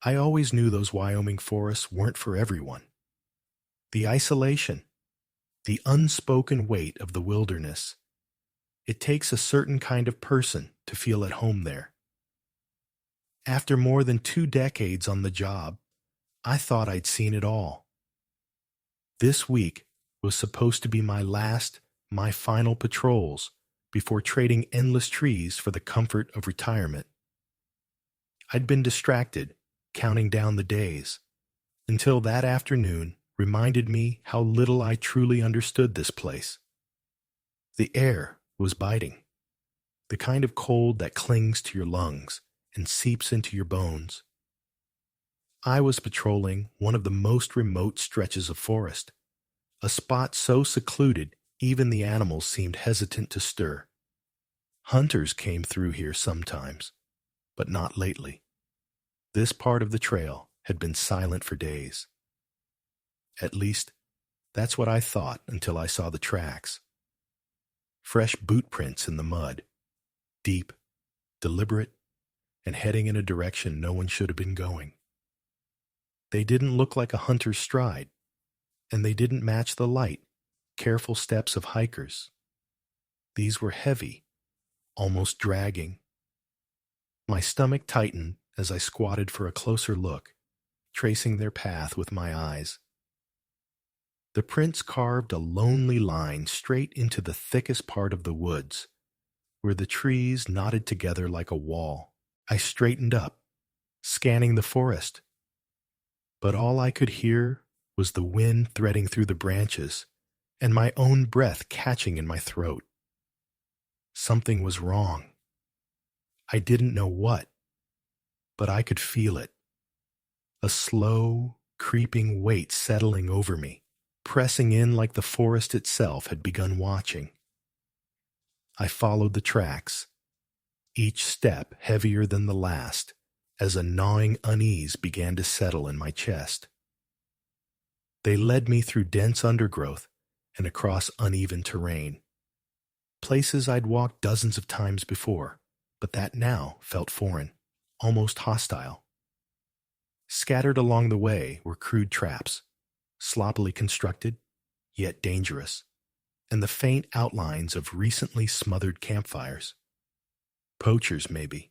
I always knew those Wyoming forests weren't for everyone. The isolation, the unspoken weight of the wilderness. It takes a certain kind of person to feel at home there. After more than 2 decades on the job, I thought I'd seen it all. This week was supposed to be my final patrols before trading endless trees for the comfort of retirement. I'd been distracted, counting down the days, until that afternoon reminded me how little I truly understood this place. The air was biting, the kind of cold that clings to your lungs and seeps into your bones. I was patrolling one of the most remote stretches of forest, a spot so secluded even the animals seemed hesitant to stir. Hunters came through here sometimes, but not lately. This part of the trail had been silent for days. At least, that's what I thought until I saw the tracks. Fresh boot prints in the mud, deep, deliberate, and heading in a direction no one should have been going. They didn't look like a hunter's stride, and they didn't match the light, careful steps of hikers. These were heavy, almost dragging. My stomach tightened as I squatted for a closer look, tracing their path with my eyes. The prints carved a lonely line straight into the thickest part of the woods, where the trees knotted together like a wall. I straightened up, scanning the forest. But all I could hear was the wind threading through the branches and my own breath catching in my throat. Something was wrong. I didn't know what, but I could feel it. A slow, creeping weight settling over me, pressing in like the forest itself had begun watching. I followed the tracks, each step heavier than the last, as a gnawing unease began to settle in my chest. They led me through dense undergrowth and across uneven terrain, places I'd walked dozens of times before, but that now felt foreign, almost hostile. Scattered along the way were crude traps, sloppily constructed, yet dangerous, and the faint outlines of recently smothered campfires. Poachers, maybe.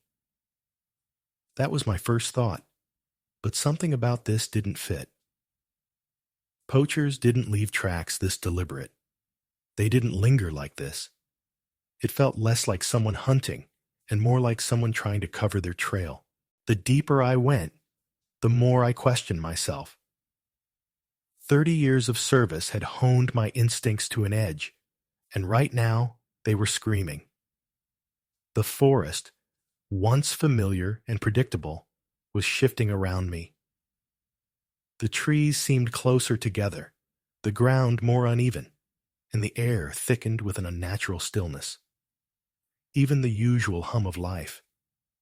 That was my first thought, but something about this didn't fit. Poachers didn't leave tracks this deliberate. They didn't linger like this. It felt less like someone hunting and more like someone trying to cover their trail. The deeper I went, the more I questioned myself. 30 years of service had honed my instincts to an edge, and right now they were screaming. The forest, once familiar and predictable, was shifting around me. The trees seemed closer together, the ground more uneven, and the air thickened with an unnatural stillness. Even the usual hum of life,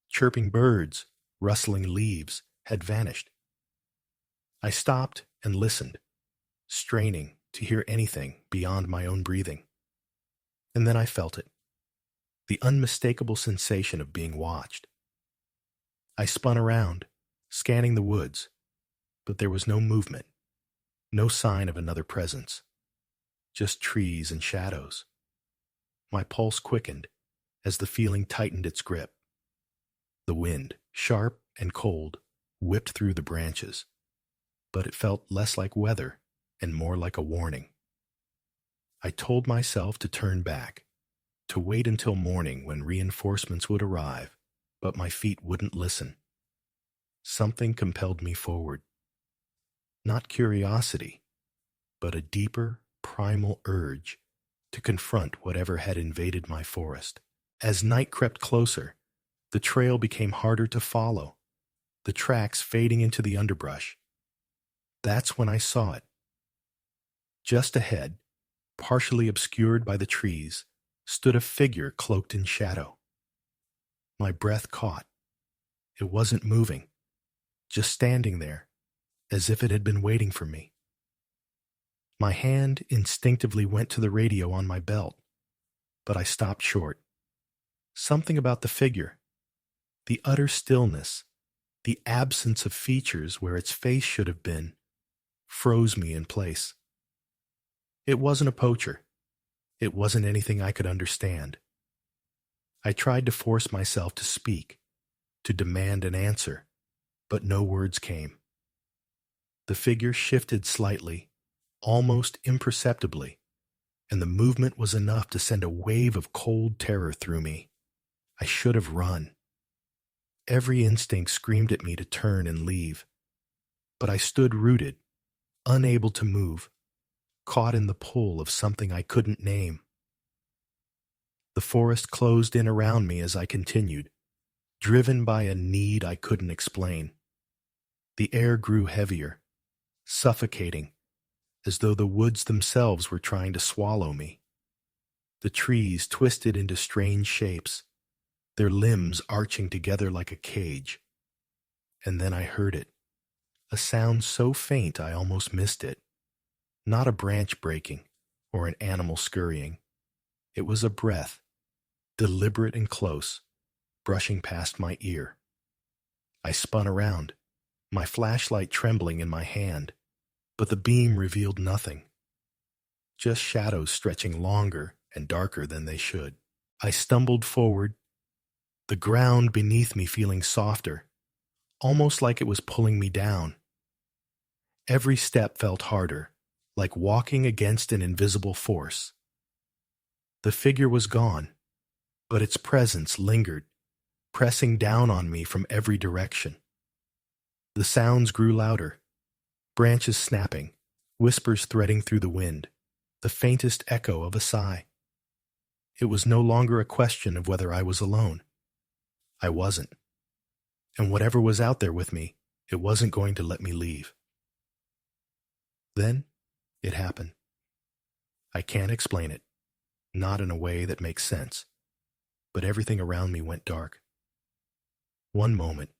chirping birds, rustling leaves, had vanished. I stopped and listened, straining to hear anything beyond my own breathing. And then I felt it, the unmistakable sensation of being watched. I spun around, scanning the woods, but there was no movement, no sign of another presence, just trees and shadows. My pulse quickened as the feeling tightened its grip. The wind, sharp and cold, whipped through the branches, but it felt less like weather and more like a warning. I told myself to turn back, to wait until morning when reinforcements would arrive, but my feet wouldn't listen. Something compelled me forward. Not curiosity, but a deeper, primal urge to confront whatever had invaded my forest. As night crept closer, the trail became harder to follow, the tracks fading into the underbrush. That's when I saw it. Just ahead, partially obscured by the trees, stood a figure cloaked in shadow. My breath caught. It wasn't moving, just standing there, as if it had been waiting for me. My hand instinctively went to the radio on my belt, but I stopped short. Something about the figure, the utter stillness, The absence of features where its face should have been froze me in place. It wasn't a poacher. It wasn't anything I could understand. I tried to force myself to speak, to demand an answer, but no words came. The figure shifted slightly, almost imperceptibly, and the movement was enough to send a wave of cold terror through me. I should have run. Every instinct screamed at me to turn and leave, but I stood rooted, unable to move, caught in the pull of something I couldn't name. The forest closed in around me as I continued, driven by a need I couldn't explain. The air grew heavier, suffocating, as though the woods themselves were trying to swallow me. The trees twisted into strange shapes, their limbs arching together like a cage. And then I heard it, a sound so faint I almost missed it. Not a branch breaking or an animal scurrying. It was a breath, deliberate and close, brushing past my ear. I spun around, my flashlight trembling in my hand, but the beam revealed nothing. Just shadows stretching longer and darker than they should. I stumbled forward, the ground beneath me feeling softer, almost like it was pulling me down. Every step felt harder, like walking against an invisible force. The figure was gone, but its presence lingered, pressing down on me from every direction. The sounds grew louder, branches snapping, whispers threading through the wind, the faintest echo of a sigh. It was no longer a question of whether I was alone. I wasn't. And whatever was out there with me, it wasn't going to let me leave. Then it happened. I can't explain it, not in a way that makes sense, but everything around me went dark. One moment,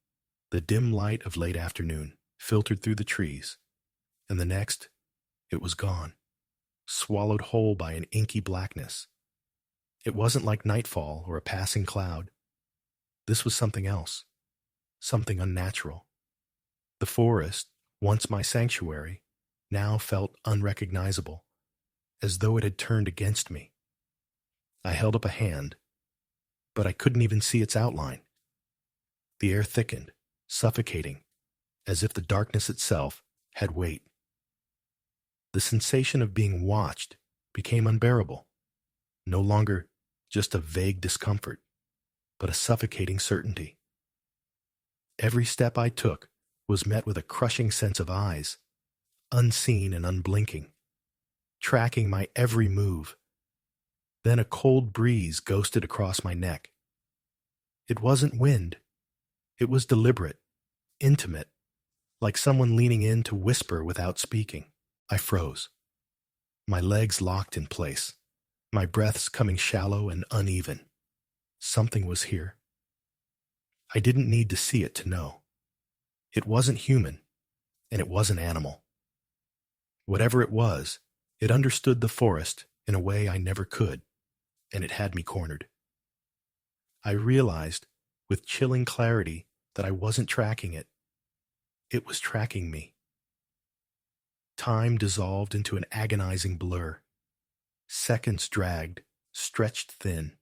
the dim light of late afternoon filtered through the trees, and the next, it was gone, swallowed whole by an inky blackness. It wasn't like nightfall or a passing cloud. This was something else, something unnatural. The forest, once my sanctuary, now felt unrecognizable, as though it had turned against me. I held up a hand, but I couldn't even see its outline. The air thickened, suffocating, as if the darkness itself had weight. The sensation of being watched became unbearable, no longer just a vague discomfort, but a suffocating certainty. Every step I took was met with a crushing sense of eyes, unseen and unblinking, tracking my every move. Then a cold breeze ghosted across my neck. It wasn't wind. It was deliberate, intimate, like someone leaning in to whisper without speaking. I froze. My legs locked in place, my breaths coming shallow and uneven. Something was here. I didn't need to see it to know. It wasn't human, and it wasn't animal. Whatever it was, it understood the forest in a way I never could, and it had me cornered. I realized, with chilling clarity, that I wasn't tracking it. It was tracking me. Time dissolved into an agonizing blur. Seconds dragged, stretched thin,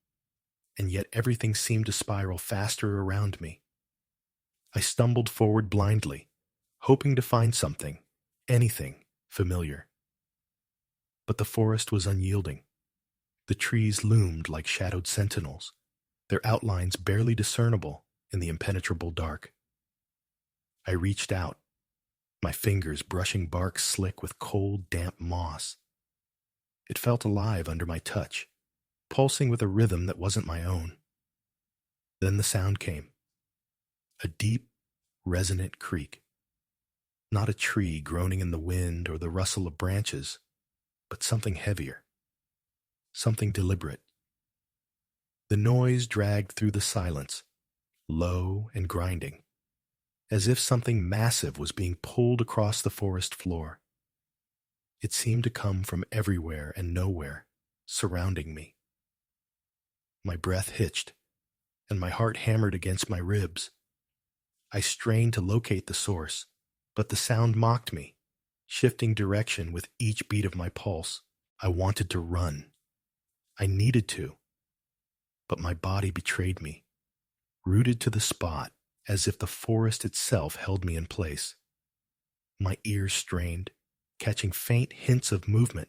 and yet everything seemed to spiral faster around me. I stumbled forward blindly, hoping to find something, anything, familiar. But the forest was unyielding. The trees loomed like shadowed sentinels, their outlines barely discernible in the impenetrable dark. I reached out, my fingers brushing bark slick with cold, damp moss. It felt alive under my touch, pulsing with a rhythm that wasn't my own. Then the sound came. A deep, resonant creak. Not a tree groaning in the wind or the rustle of branches, but something heavier. Something deliberate. The noise dragged through the silence, low and grinding, as if something massive was being pulled across the forest floor. It seemed to come from everywhere and nowhere, surrounding me. My breath hitched, and my heart hammered against my ribs. I strained to locate the source, but the sound mocked me, shifting direction with each beat of my pulse. I wanted to run. I needed to, but my body betrayed me, rooted to the spot as if the forest itself held me in place. My ears strained, catching faint hints of movement,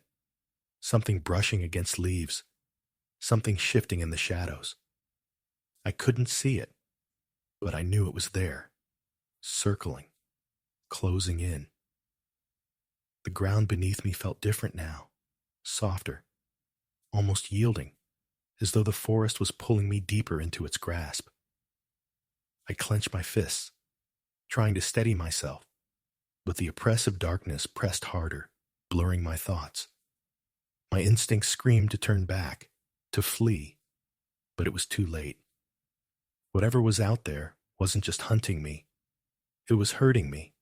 something brushing against leaves, something shifting in the shadows. I couldn't see it, but I knew it was there, circling, closing in. The ground beneath me felt different now, softer, almost yielding, as though the forest was pulling me deeper into its grasp. I clenched my fists, trying to steady myself, but the oppressive darkness pressed harder, blurring my thoughts. My instincts screamed to turn back, to flee, but it was too late. Whatever was out there wasn't just hunting me. It was hurting me,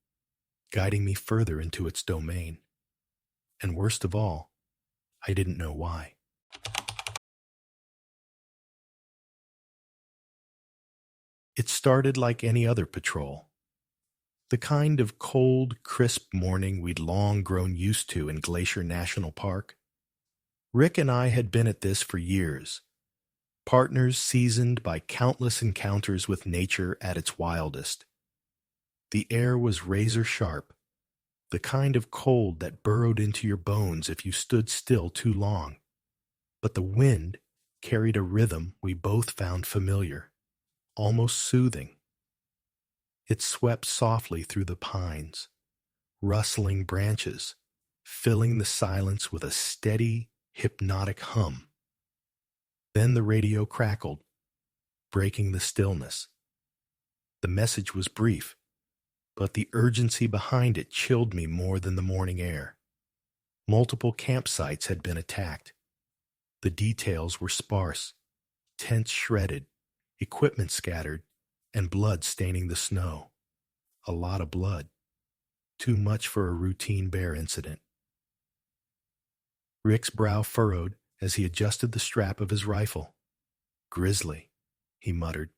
guiding me further into its domain. And worst of all, I didn't know why. It started like any other patrol. The kind of cold, crisp morning we'd long grown used to in Glacier National Park. Rick and I had been at this for years, partners seasoned by countless encounters with nature at its wildest. The air was razor sharp, the kind of cold that burrowed into your bones if you stood still too long. But the wind carried a rhythm we both found familiar, almost soothing. It swept softly through the pines, rustling branches, filling the silence with a steady, hypnotic hum. Then the radio crackled, breaking the stillness. The message was brief, but the urgency behind it chilled me more than the morning air. Multiple campsites had been attacked. The details were sparse, tents shredded, equipment scattered, and blood staining the snow. A lot of blood. Too much for a routine bear incident. Rick's brow furrowed as he adjusted the strap of his rifle. "Grizzly," he muttered,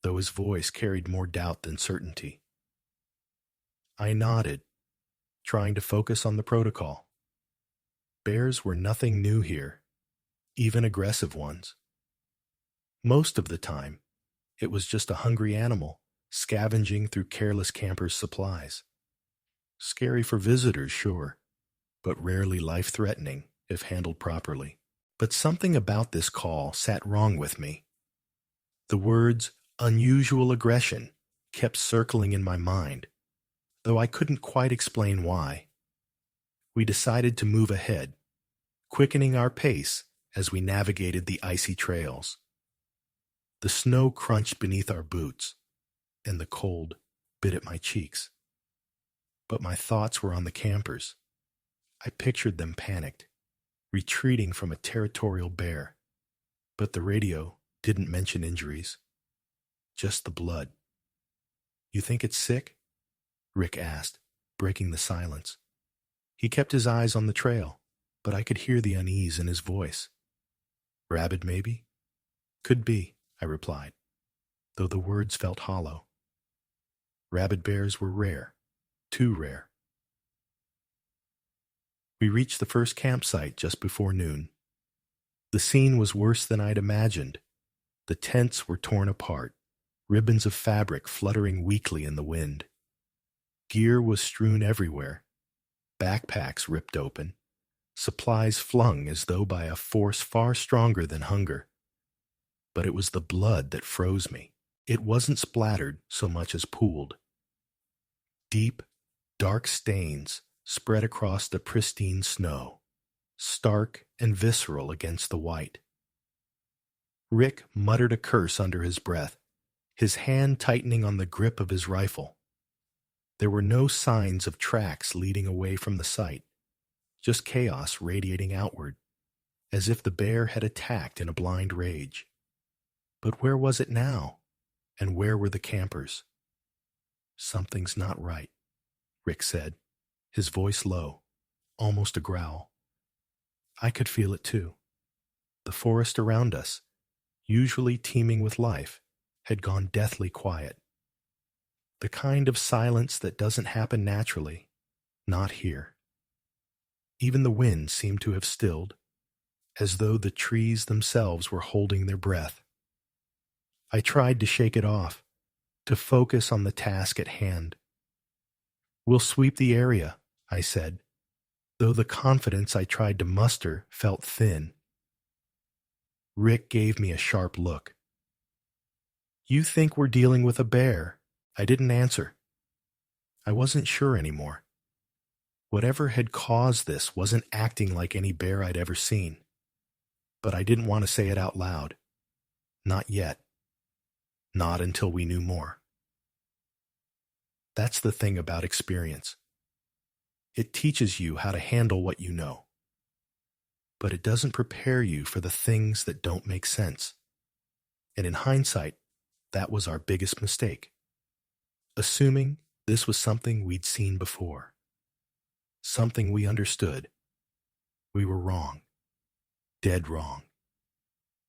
though his voice carried more doubt than certainty. I nodded, trying to focus on the protocol. Bears were nothing new here, even aggressive ones. Most of the time, it was just a hungry animal scavenging through careless campers' supplies. Scary for visitors, sure, but rarely life-threatening if handled properly. But something about this call sat wrong with me. The words "unusual aggression" kept circling in my mind, though I couldn't quite explain why. We decided to move ahead, quickening our pace as we navigated the icy trails. The snow crunched beneath our boots, and the cold bit at my cheeks. But my thoughts were on the campers. I pictured them panicked, retreating from a territorial bear. But the radio didn't mention injuries, just the blood. "You think it's sick?" Rick asked, breaking the silence. He kept his eyes on the trail, but I could hear the unease in his voice. "Rabid, maybe?" "Could be," I replied, though the words felt hollow. Rabid bears were rare, too rare. We reached the first campsite just before noon. The scene was worse than I'd imagined. The tents were torn apart, ribbons of fabric fluttering weakly in the wind. Gear was strewn everywhere, backpacks ripped open, supplies flung as though by a force far stronger than hunger. But it was the blood that froze me. It wasn't splattered so much as pooled. Deep, dark stains spread across the pristine snow, stark and visceral against the white. Rick muttered a curse under his breath, his hand tightening on the grip of his rifle. There were no signs of tracks leading away from the site, just chaos radiating outward, as if the bear had attacked in a blind rage. But where was it now? And where were the campers? "Something's not right," Rick said, his voice low, almost a growl. I could feel it too. The forest around us, usually teeming with life, had gone deathly quiet. The kind of silence that doesn't happen naturally, not here. Even the wind seemed to have stilled, as though the trees themselves were holding their breath. I tried to shake it off, to focus on the task at hand. "We'll sweep the area," I said, though the confidence I tried to muster felt thin. Rick gave me a sharp look. "You think we're dealing with a bear?" I didn't answer. I wasn't sure anymore. Whatever had caused this wasn't acting like any bear I'd ever seen. But I didn't want to say it out loud. Not yet. Not until we knew more. That's the thing about experience. It teaches you how to handle what you know. But it doesn't prepare you for the things that don't make sense. And in hindsight, that was our biggest mistake. Assuming this was something we'd seen before. Something we understood. We were wrong. Dead wrong.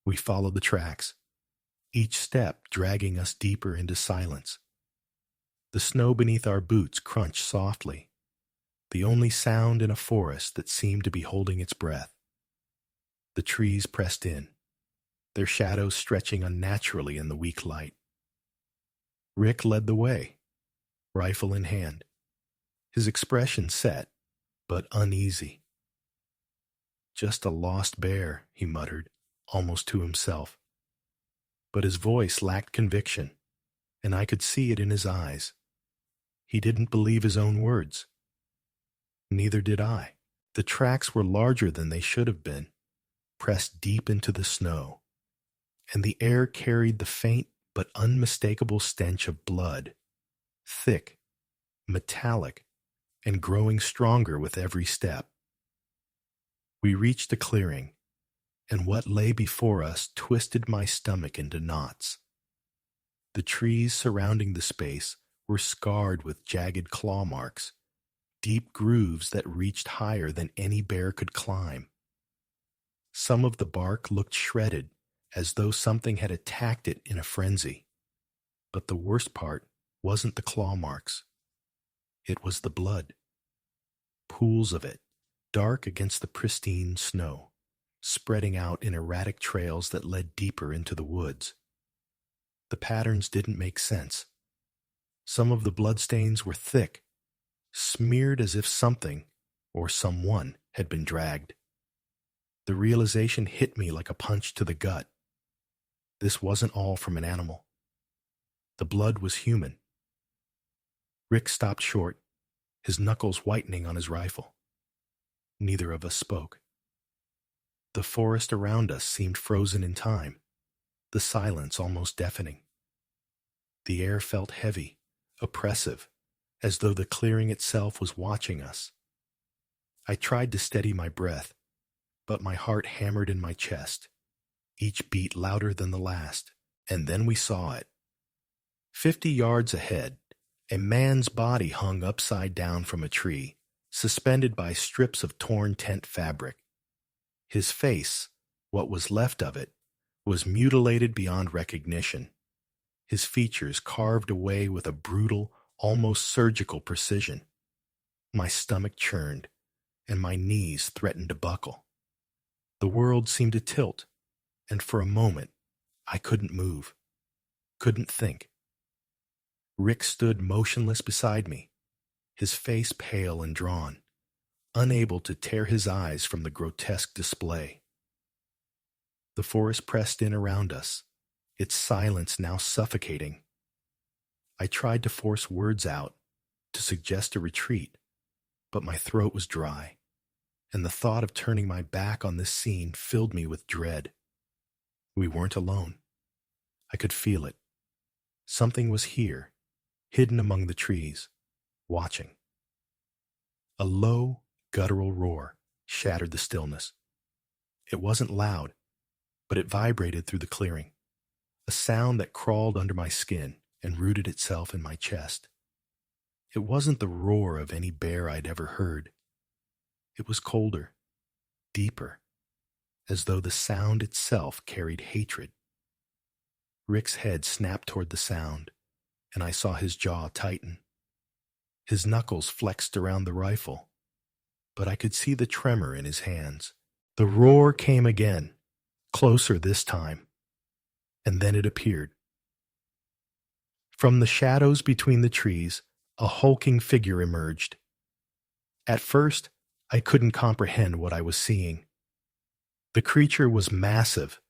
We followed the tracks, each step dragging us deeper into silence. The snow beneath our boots crunched softly, the only sound in a forest that seemed to be holding its breath. The trees pressed in, their shadows stretching unnaturally in the weak light. Rick led the way, rifle in hand, his expression set, but uneasy. "Just a lost bear," he muttered, almost to himself. But his voice lacked conviction, and I could see it in his eyes. He didn't believe his own words. Neither did I. The tracks were larger than they should have been, pressed deep into the snow, and the air carried the faint but unmistakable stench of blood, thick, metallic, and growing stronger with every step. We reached the clearing, and what lay before us twisted my stomach into knots. The trees surrounding the space were scarred with jagged claw marks, deep grooves that reached higher than any bear could climb. Some of the bark looked shredded, as though something had attacked it in a frenzy. But the worst part wasn't the claw marks. It was the blood. Pools of it, dark against the pristine snow, spreading out in erratic trails that led deeper into the woods. The patterns didn't make sense. Some of the bloodstains were thick, smeared as if something, or someone, had been dragged. The realization hit me like a punch to the gut. This wasn't all from an animal. The blood was human. Rick stopped short, his knuckles whitening on his rifle. Neither of us spoke. The forest around us seemed frozen in time, the silence almost deafening. The air felt heavy, oppressive, as though the clearing itself was watching us. I tried to steady my breath, but my heart hammered in my chest, each beat louder than the last, and then we saw it. 50 yards ahead, a man's body hung upside down from a tree, suspended by strips of torn tent fabric. His face, what was left of it, was mutilated beyond recognition, his features carved away with a brutal, almost surgical precision. My stomach churned, and my knees threatened to buckle. The world seemed to tilt, and for a moment, I couldn't move, couldn't think. Rick stood motionless beside me, his face pale and drawn, unable to tear his eyes from the grotesque display. The forest pressed in around us, its silence now suffocating. I tried to force words out, to suggest a retreat, but my throat was dry, and the thought of turning my back on this scene filled me with dread. We weren't alone. I could feel it. Something was here, hidden among the trees, watching. A low, guttural roar shattered the stillness. It wasn't loud, but it vibrated through the clearing, a sound that crawled under my skin and rooted itself in my chest. It wasn't the roar of any bear I'd ever heard. It was colder, deeper, as though the sound itself carried hatred. Rick's head snapped toward the sound, and I saw his jaw tighten. His knuckles flexed around the rifle, but I could see the tremor in his hands. The roar came again, closer this time, and then it appeared. From the shadows between the trees, a hulking figure emerged. At first, I couldn't comprehend what I was seeing. The creature was massive,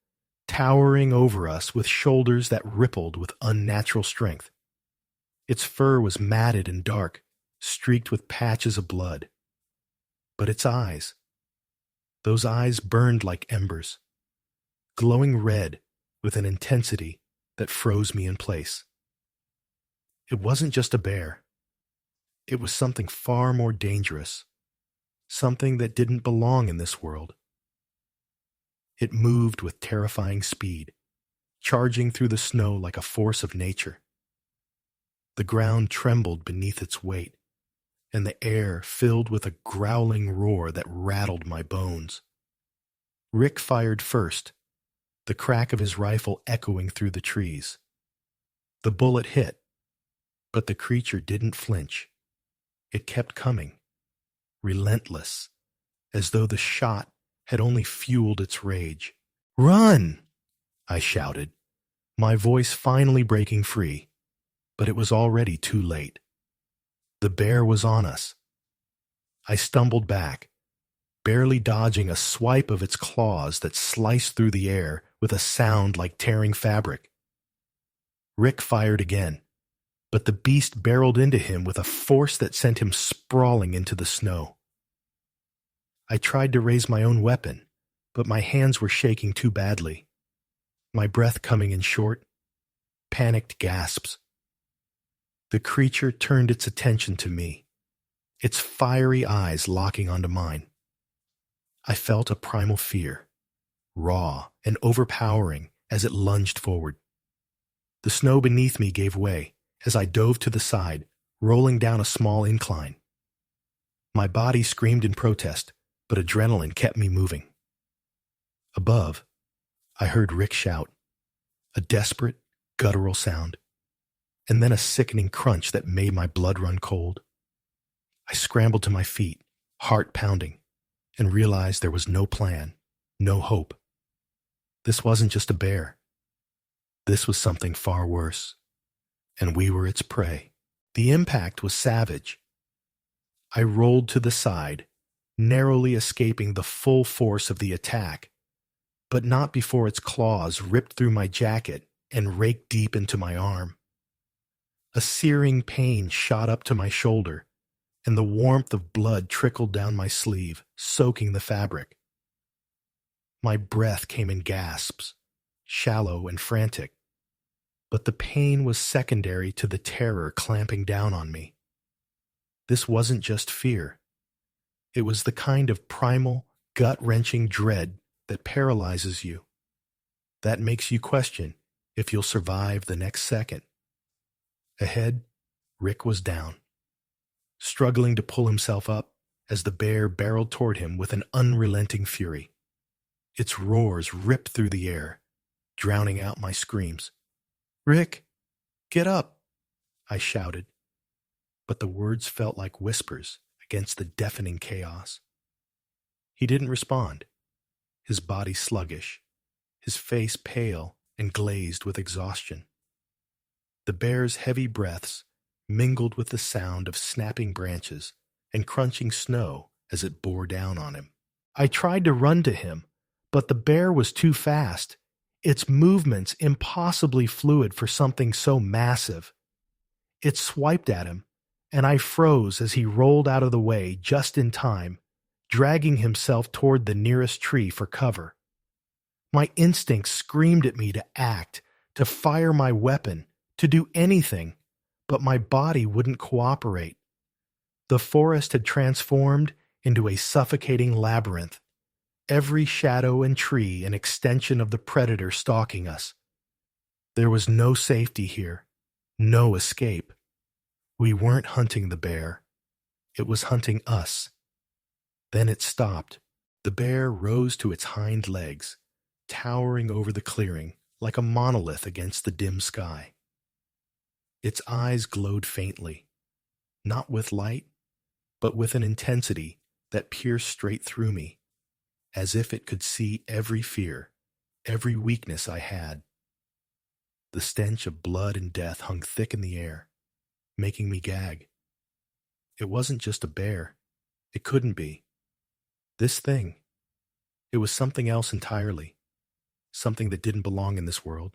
towering over us with shoulders that rippled with unnatural strength. Its fur was matted and dark, streaked with patches of blood. But its eyes, those eyes burned like embers, glowing red with an intensity that froze me in place. It wasn't just a bear. It was something far more dangerous, something that didn't belong in this world. It moved with terrifying speed, charging through the snow like a force of nature. The ground trembled beneath its weight, and the air filled with a growling roar that rattled my bones. Rick fired first, the crack of his rifle echoing through the trees. The bullet hit, but the creature didn't flinch. It kept coming, relentless, as though the shot had only fueled its rage. "Run!" I shouted, my voice finally breaking free, but it was already too late. The bear was on us. I stumbled back, barely dodging a swipe of its claws that sliced through the air with a sound like tearing fabric. Rick fired again, but the beast barreled into him with a force that sent him sprawling into the snow. I tried to raise my own weapon, but my hands were shaking too badly, my breath coming in short, panicked gasps. The creature turned its attention to me, its fiery eyes locking onto mine. I felt a primal fear, raw and overpowering as it lunged forward. The snow beneath me gave way as I dove to the side, rolling down a small incline. My body screamed in protest, but adrenaline kept me moving. Above, I heard Rick shout, a desperate, guttural sound, and then a sickening crunch that made my blood run cold. I scrambled to my feet, heart pounding, and realized there was no plan, no hope. This wasn't just a bear. This was something far worse, and we were its prey. The impact was savage. I rolled to the side, narrowly escaping the full force of the attack, but not before its claws ripped through my jacket and raked deep into my arm. A searing pain shot up to my shoulder, and the warmth of blood trickled down my sleeve, soaking the fabric. My breath came in gasps, shallow and frantic, but the pain was secondary to the terror clamping down on me. This wasn't just fear. It was the kind of primal, gut-wrenching dread that paralyzes you, that makes you question if you'll survive the next second. Ahead, Rick was down, struggling to pull himself up as the bear barreled toward him with an unrelenting fury. Its roars ripped through the air, drowning out my screams. "Rick, get up!" I shouted, but the words felt like whispers against the deafening chaos. He didn't respond, his body sluggish, his face pale and glazed with exhaustion. The bear's heavy breaths mingled with the sound of snapping branches and crunching snow as it bore down on him. I tried to run to him, but the bear was too fast, its movements impossibly fluid for something so massive. It swiped at him, and I froze as he rolled out of the way just in time, dragging himself toward the nearest tree for cover. My instincts screamed at me to act, to fire my weapon, to do anything, but my body wouldn't cooperate. The forest had transformed into a suffocating labyrinth, every shadow and tree an extension of the predator stalking us. There was no safety here, no escape. We weren't hunting the bear. It was hunting us. Then it stopped. The bear rose to its hind legs, towering over the clearing like a monolith against the dim sky. Its eyes glowed faintly, not with light, but with an intensity that pierced straight through me, as if it could see every fear, every weakness I had. The stench of blood and death hung thick in the air, making me gag. It wasn't just a bear. It couldn't be. This thing, it was something else entirely, something that didn't belong in this world.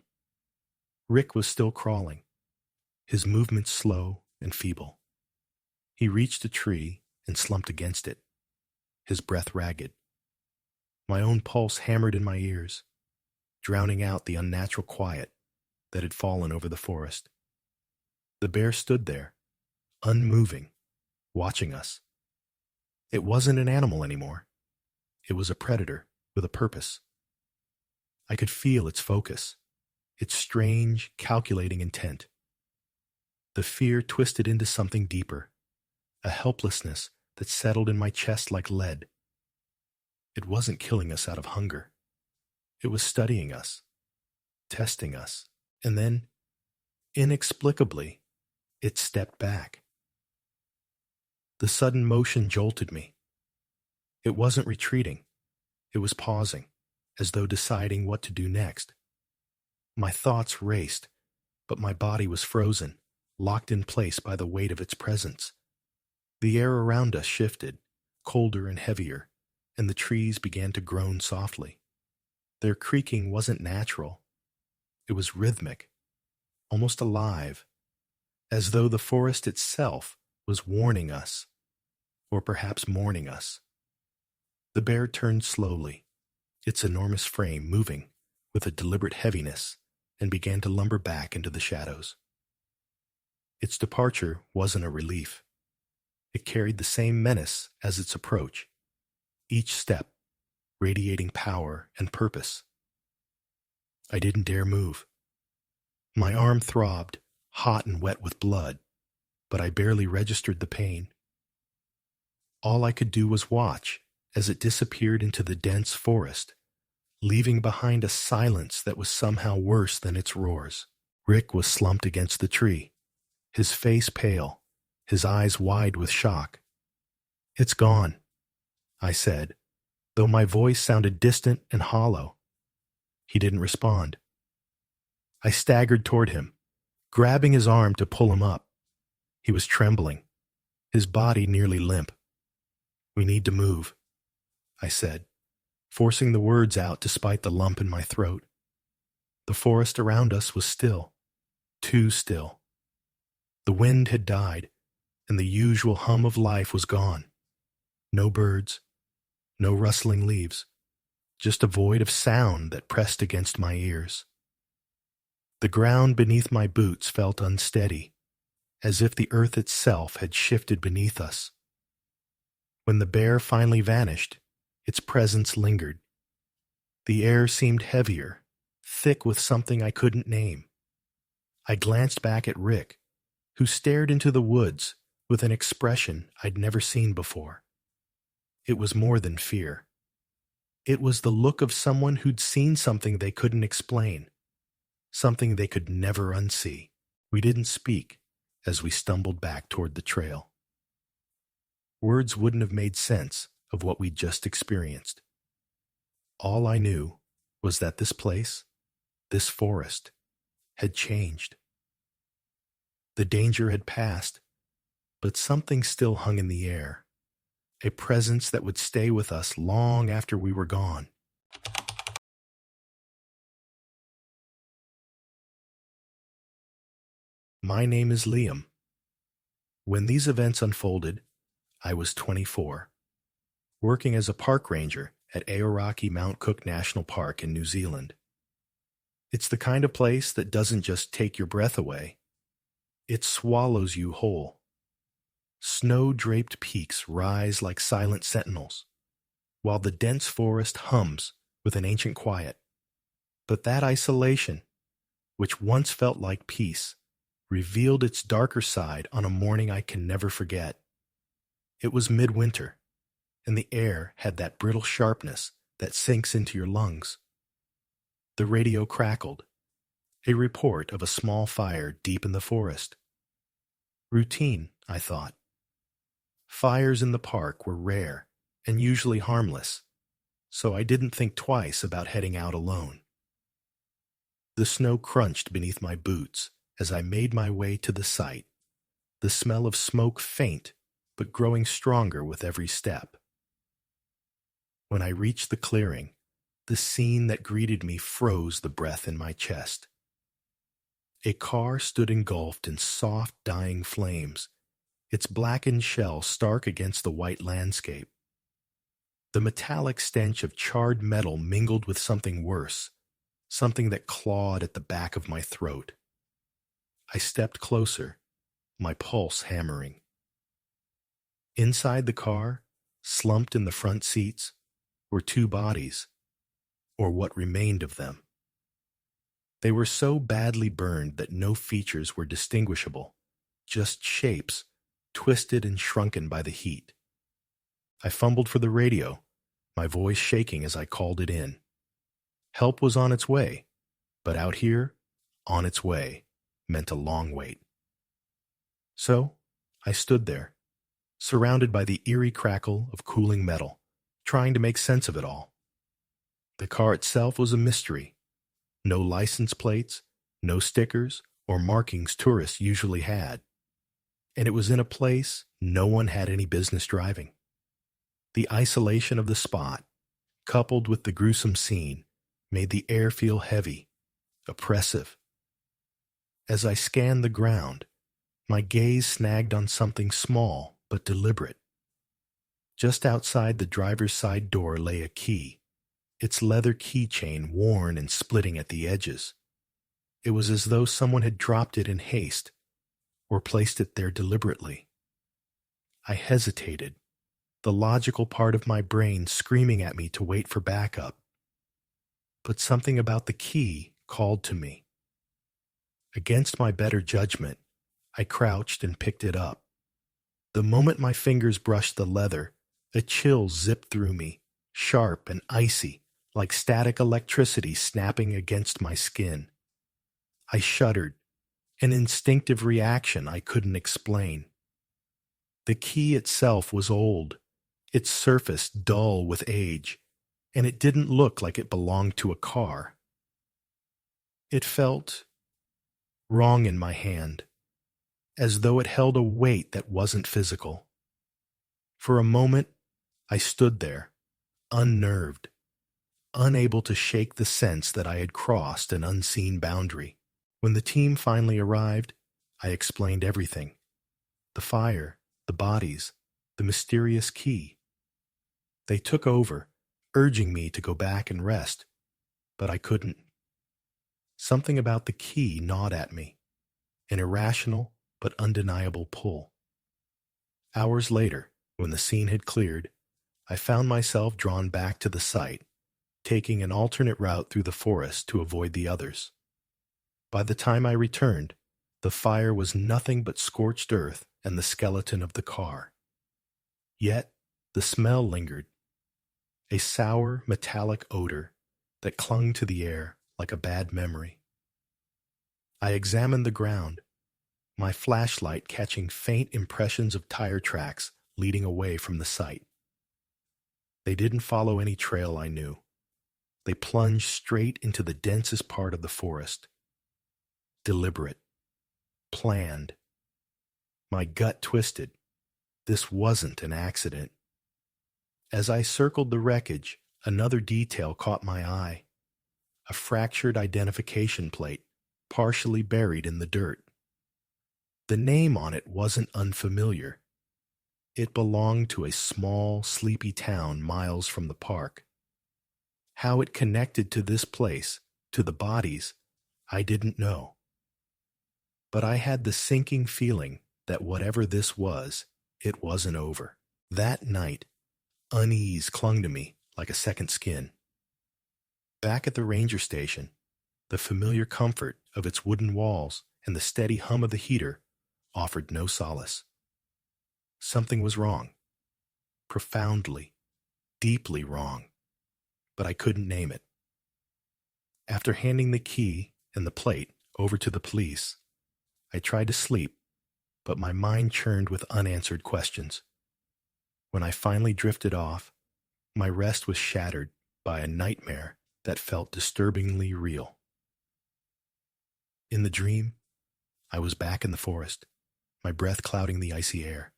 Rick was still crawling, his movements slow and feeble. He reached a tree and slumped against it, his breath ragged. My own pulse hammered in my ears, drowning out the unnatural quiet that had fallen over the forest. The bear stood there, unmoving, watching us. It wasn't an animal anymore. It was a predator with a purpose. I could feel its focus, its strange, calculating intent. The fear twisted into something deeper, a helplessness that settled in my chest like lead. It wasn't killing us out of hunger. It was studying us, testing us, and then, inexplicably, it stepped back. The sudden motion jolted me. It wasn't retreating. It was pausing, as though deciding what to do next. My thoughts raced, but my body was frozen, locked in place by the weight of its presence. The air around us shifted, colder and heavier, and the trees began to groan softly. Their creaking wasn't natural. It was rhythmic, almost alive, as though the forest itself was warning us, or perhaps mourning us. The bear turned slowly, its enormous frame moving with a deliberate heaviness, and began to lumber back into the shadows. Its departure wasn't a relief. It carried the same menace as its approach, each step radiating power and purpose. I didn't dare move. My arm throbbed, hot and wet with blood, but I barely registered the pain. All I could do was watch as it disappeared into the dense forest, leaving behind a silence that was somehow worse than its roars. Rick was slumped against the tree, his face pale, his eyes wide with shock. "It's gone," I said, though my voice sounded distant and hollow. He didn't respond. I staggered toward him, grabbing his arm to pull him up. He was trembling, his body nearly limp. "We need to move," I said, forcing the words out despite the lump in my throat. The forest around us was still, too still. The wind had died, and the usual hum of life was gone. No birds, no rustling leaves, just a void of sound that pressed against my ears. The ground beneath my boots felt unsteady, as if the earth itself had shifted beneath us. When the bear finally vanished, its presence lingered. The air seemed heavier, thick with something I couldn't name. I glanced back at Rick, who stared into the woods with an expression I'd never seen before. It was more than fear. It was the look of someone who'd seen something they couldn't explain, something they could never unsee. We didn't speak as we stumbled back toward the trail. Words wouldn't have made sense of what we'd just experienced. All I knew was that this place, this forest, had changed. The danger had passed, but something still hung in the air, a presence that would stay with us long after we were gone. My name is Liam. When these events unfolded, I was 24, working as a park ranger at Aoraki Mount Cook National Park in New Zealand. It's the kind of place that doesn't just take your breath away, it swallows you whole. Snow-draped peaks rise like silent sentinels, while the dense forest hums with an ancient quiet. But that isolation, which once felt like peace, revealed its darker side on a morning I can never forget. It was midwinter, and the air had that brittle sharpness that sinks into your lungs. The radio crackled, a report of a small fire deep in the forest. Routine, I thought. Fires in the park were rare and usually harmless, so I didn't think twice about heading out alone. The snow crunched beneath my boots as I made my way to the site, the smell of smoke faint but growing stronger with every step. When I reached the clearing, the scene that greeted me froze the breath in my chest. A car stood engulfed in soft, dying flames, its blackened shell stark against the white landscape. The metallic stench of charred metal mingled with something worse, something that clawed at the back of my throat. I stepped closer, my pulse hammering. Inside the car, slumped in the front seats, were two bodies, or what remained of them. They were so badly burned that no features were distinguishable, just shapes, twisted and shrunken by the heat. I fumbled for the radio, my voice shaking as I called it in. Help was on its way, but out here, on its way, meant a long wait. So, I stood there, surrounded by the eerie crackle of cooling metal, trying to make sense of it all. The car itself was a mystery. No license plates, no stickers, or markings tourists usually had. And it was in a place no one had any business driving. The isolation of the spot, coupled with the gruesome scene, made the air feel heavy, oppressive. As I scanned the ground, my gaze snagged on something small but deliberate. Just outside the driver's side door lay a key, its leather keychain worn and splitting at the edges. It was as though someone had dropped it in haste, or placed it there deliberately. I hesitated, the logical part of my brain screaming at me to wait for backup. But something about the key called to me. Against my better judgment, I crouched and picked it up. The moment my fingers brushed the leather, a chill zipped through me, sharp and icy, like static electricity snapping against my skin. I shuddered, an instinctive reaction I couldn't explain. The key itself was old, its surface dull with age, and it didn't look like it belonged to a car. It felt wrong in my hand, as though it held a weight that wasn't physical. For a moment, I stood there, unnerved, unable to shake the sense that I had crossed an unseen boundary. When the team finally arrived, I explained everything. The fire, the bodies, the mysterious key. They took over, urging me to go back and rest, but I couldn't. Something about the key gnawed at me, an irrational but undeniable pull. Hours later, when the scene had cleared, I found myself drawn back to the site, taking an alternate route through the forest to avoid the others. By the time I returned, the fire was nothing but scorched earth and the skeleton of the car. Yet, the smell lingered, a sour, metallic odor that clung to the air like a bad memory. I examined the ground, my flashlight catching faint impressions of tire tracks leading away from the site. They didn't follow any trail I knew. They plunged straight into the densest part of the forest. Deliberate. Planned. My gut twisted. This wasn't an accident. As I circled the wreckage, another detail caught my eye. A fractured identification plate, partially buried in the dirt. The name on it wasn't unfamiliar. It belonged to a small, sleepy town miles from the park. How it connected to this place, to the bodies, I didn't know. But I had the sinking feeling that whatever this was, it wasn't over. That night, unease clung to me like a second skin. Back at the ranger station, the familiar comfort of its wooden walls and the steady hum of the heater offered no solace. Something was wrong. Profoundly, deeply wrong. But I couldn't name it. After handing the key and the plate over to the police, I tried to sleep, but my mind churned with unanswered questions. When I finally drifted off, my rest was shattered by a nightmare that felt disturbingly real. In the dream, I was back in the forest, my breath clouding the icy air.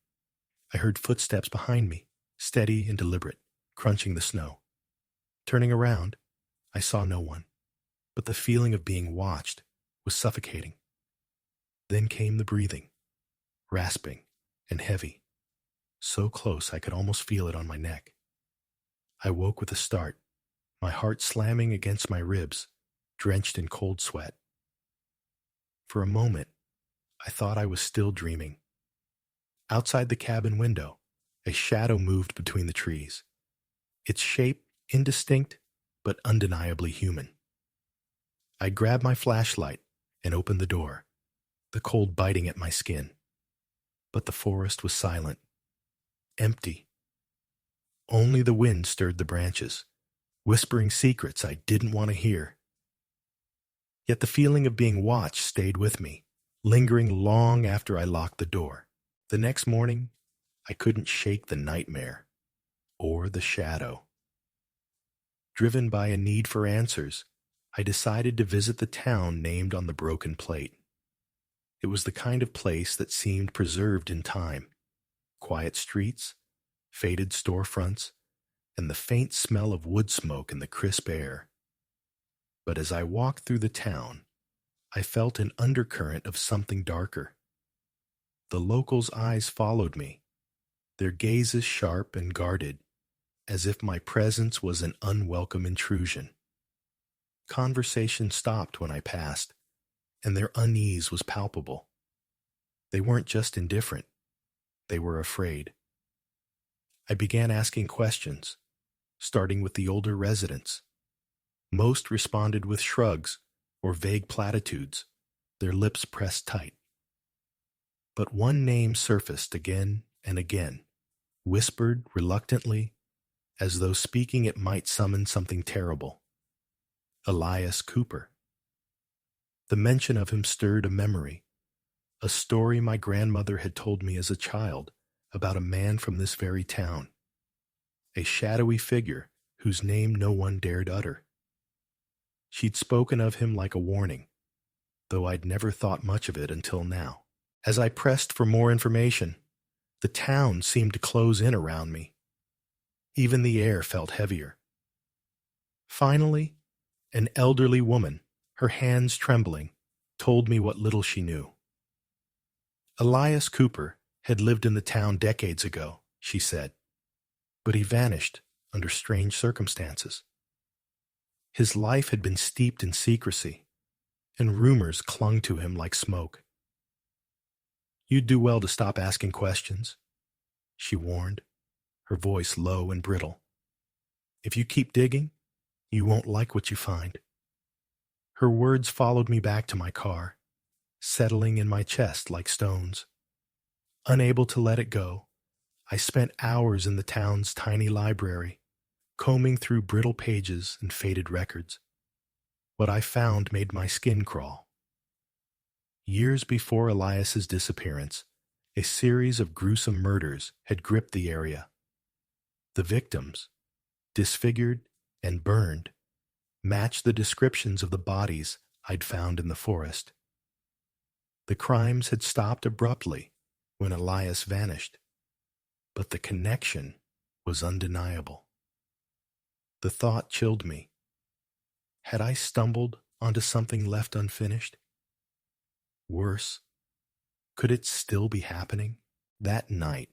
I heard footsteps behind me, steady and deliberate, crunching the snow. Turning around, I saw no one, but the feeling of being watched was suffocating. Then came the breathing, rasping and heavy, so close I could almost feel it on my neck. I woke with a start, my heart slamming against my ribs, drenched in cold sweat. For a moment, I thought I was still dreaming. Outside the cabin window, a shadow moved between the trees, its shape indistinct but undeniably human. I grabbed my flashlight and opened the door, the cold biting at my skin. But the forest was silent, empty. Only the wind stirred the branches, whispering secrets I didn't want to hear. Yet the feeling of being watched stayed with me, lingering long after I locked the door. The next morning, I couldn't shake the nightmare or the shadow. Driven by a need for answers, I decided to visit the town named on the broken plate. It was the kind of place that seemed preserved in time. Quiet streets, faded storefronts, and the faint smell of wood smoke in the crisp air. But as I walked through the town, I felt an undercurrent of something darker. The locals' eyes followed me, their gazes sharp and guarded, as if my presence was an unwelcome intrusion. Conversation stopped when I passed, and their unease was palpable. They weren't just indifferent, they were afraid. I began asking questions, starting with the older residents. Most responded with shrugs or vague platitudes, their lips pressed tight. But one name surfaced again and again, whispered reluctantly, as though speaking it might summon something terrible. Elias Cooper. The mention of him stirred a memory, a story my grandmother had told me as a child about a man from this very town, a shadowy figure whose name no one dared utter. She'd spoken of him like a warning, though I'd never thought much of it until now. As I pressed for more information, the town seemed to close in around me. Even the air felt heavier. Finally, an elderly woman, her hands trembling, told me what little she knew. Elias Cooper had lived in the town decades ago, she said, but he vanished under strange circumstances. His life had been steeped in secrecy, and rumors clung to him like smoke. You'd do well to stop asking questions, she warned, her voice low and brittle. If you keep digging, you won't like what you find. Her words followed me back to my car, settling in my chest like stones. Unable to let it go, I spent hours in the town's tiny library, combing through brittle pages and faded records. What I found made my skin crawl. Years before Elias's disappearance, a series of gruesome murders had gripped the area. The victims, disfigured and burned, matched the descriptions of the bodies I'd found in the forest. The crimes had stopped abruptly when Elias vanished, but the connection was undeniable. The thought chilled me. Had I stumbled onto something left unfinished? Worse, could it still be happening? That night,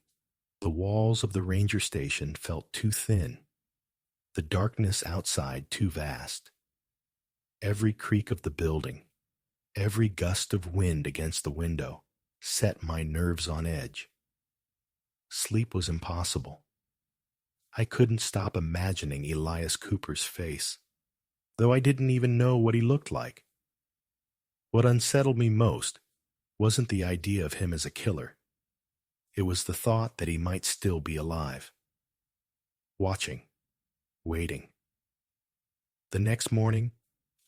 the walls of the ranger station felt too thin, the darkness outside too vast. Every creak of the building, every gust of wind against the window set my nerves on edge. Sleep was impossible. I couldn't stop imagining Elias Cooper's face, though I didn't even know what he looked like. What unsettled me most wasn't the idea of him as a killer. It was the thought that he might still be alive. Watching, waiting. The next morning,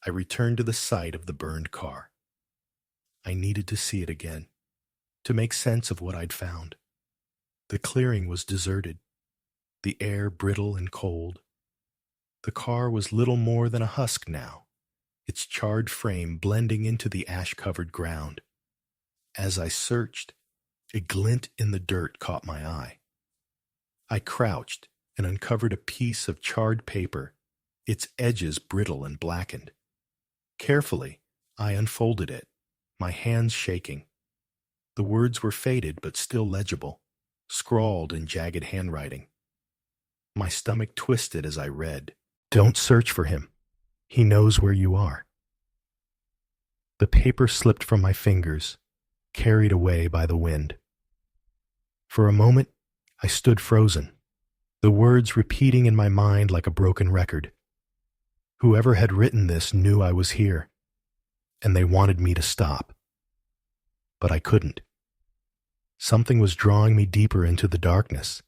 I returned to the site of the burned car. I needed to see it again, to make sense of what I'd found. The clearing was deserted, the air brittle and cold. The car was little more than a husk now, its charred frame blending into the ash-covered ground. As I searched, a glint in the dirt caught my eye. I crouched and uncovered a piece of charred paper, its edges brittle and blackened. Carefully, I unfolded it, my hands shaking. The words were faded but still legible, scrawled in jagged handwriting. My stomach twisted as I read, "Don't search for him. He knows where you are." The paper slipped from my fingers, carried away by the wind. For a moment, I stood frozen, the words repeating in my mind like a broken record. Whoever had written this knew I was here, and they wanted me to stop. But I couldn't. Something was drawing me deeper into the darkness,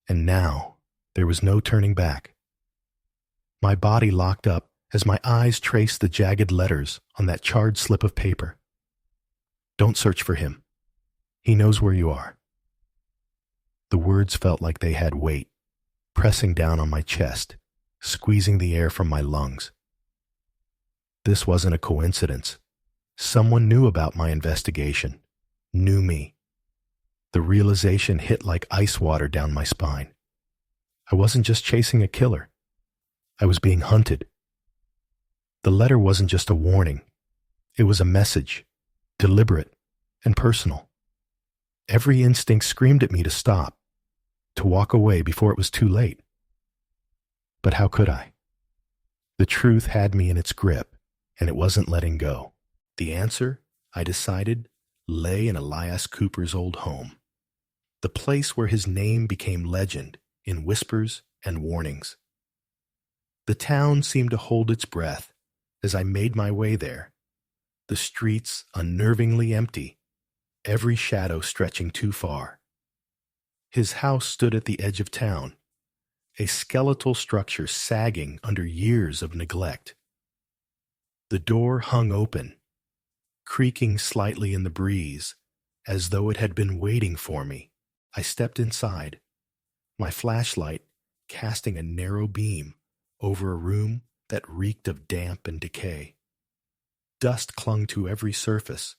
and now there was no turning back. My body locked up as my eyes traced the jagged letters on that charred slip of paper. "Don't search for him. He knows where you are." The words felt like they had weight, pressing down on my chest, squeezing the air from my lungs. This wasn't a coincidence. Someone knew about my investigation, knew me. The realization hit like ice water down my spine. I wasn't just chasing a killer. I was being hunted. The letter wasn't just a warning. It was a message, deliberate and personal. Every instinct screamed at me to stop, to walk away before it was too late. But how could I? The truth had me in its grip, and it wasn't letting go. The answer, I decided, lay in Elias Cooper's old home, the place where his name became legend in whispers and warnings. The town seemed to hold its breath as I made my way there, the streets unnervingly empty, every shadow stretching too far. His house stood at the edge of town, a skeletal structure sagging under years of neglect. The door hung open, creaking slightly in the breeze, as though it had been waiting for me. I stepped inside, my flashlight casting a narrow beam over a room that reeked of damp and decay. Dust clung to every surface,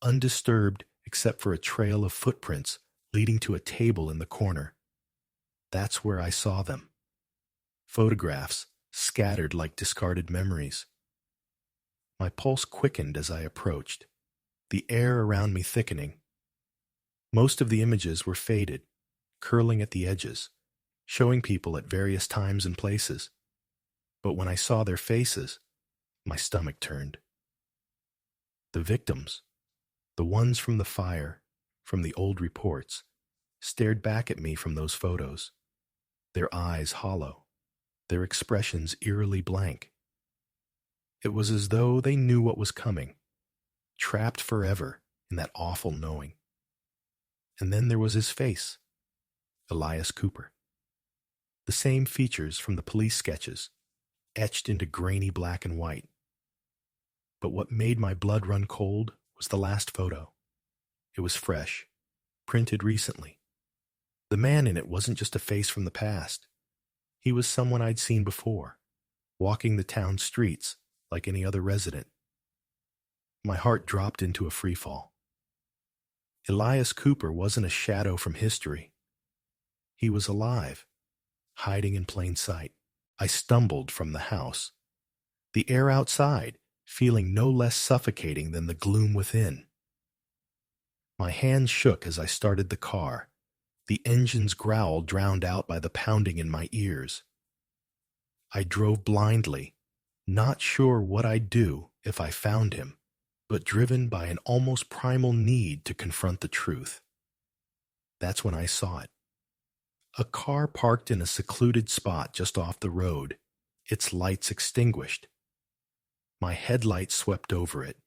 undisturbed except for a trail of footprints leading to a table in the corner. That's where I saw them. Photographs scattered like discarded memories. My pulse quickened as I approached, the air around me thickening. Most of the images were faded, curling at the edges, showing people at various times and places. But when I saw their faces, my stomach turned. The victims, the ones from the fire, from the old reports, stared back at me from those photos, their eyes hollow, their expressions eerily blank. It was as though they knew what was coming, trapped forever in that awful knowing. And then there was his face, Elias Cooper. The same features from the police sketches, etched into grainy black and white. But what made my blood run cold was the last photo. It was fresh, printed recently. The man in it wasn't just a face from the past. He was someone I'd seen before, walking the town streets like any other resident. My heart dropped into a freefall. Elias Cooper wasn't a shadow from history. He was alive, hiding in plain sight. I stumbled from the house, the air outside feeling no less suffocating than the gloom within. My hands shook as I started the car, the engine's growl drowned out by the pounding in my ears. I drove blindly, not sure what I'd do if I found him, but driven by an almost primal need to confront the truth. That's when I saw it. A car parked in a secluded spot just off the road, its lights extinguished. My headlight swept over it,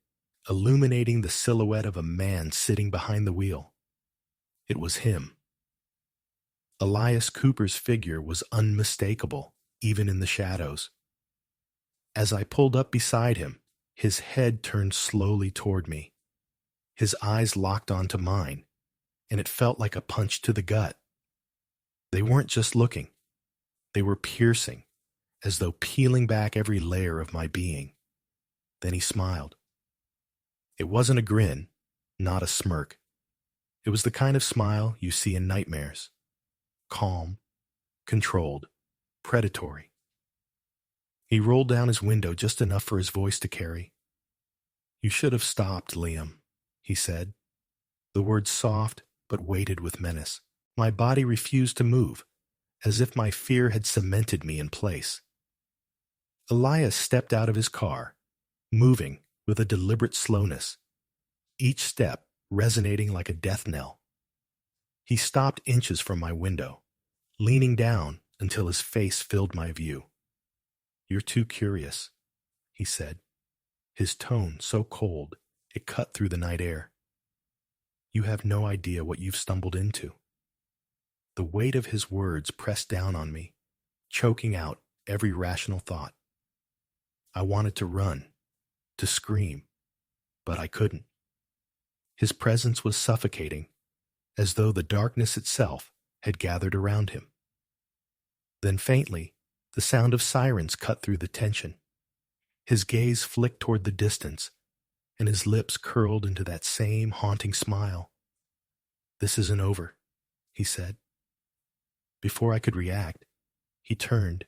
illuminating the silhouette of a man sitting behind the wheel. It was him. Elias Cooper's figure was unmistakable, even in the shadows. As I pulled up beside him, his head turned slowly toward me. His eyes locked onto mine, and it felt like a punch to the gut. They weren't just looking. They were piercing, as though peeling back every layer of my being. Then he smiled. It wasn't a grin, not a smirk. It was the kind of smile you see in nightmares. Calm, controlled, predatory. He rolled down his window just enough for his voice to carry. "You should have stopped, Liam," he said. The words soft, but weighted with menace. My body refused to move, as if my fear had cemented me in place. Elias stepped out of his car, moving with a deliberate slowness, each step resonating like a death knell. He stopped inches from my window, leaning down until his face filled my view. "You're too curious," he said, his tone so cold it cut through the night air. "You have no idea what you've stumbled into." The weight of his words pressed down on me, choking out every rational thought. I wanted to run, to scream, but I couldn't. His presence was suffocating, as though the darkness itself had gathered around him. Then faintly, the sound of sirens cut through the tension. His gaze flicked toward the distance, and his lips curled into that same haunting smile. "This isn't over," he said. Before I could react, he turned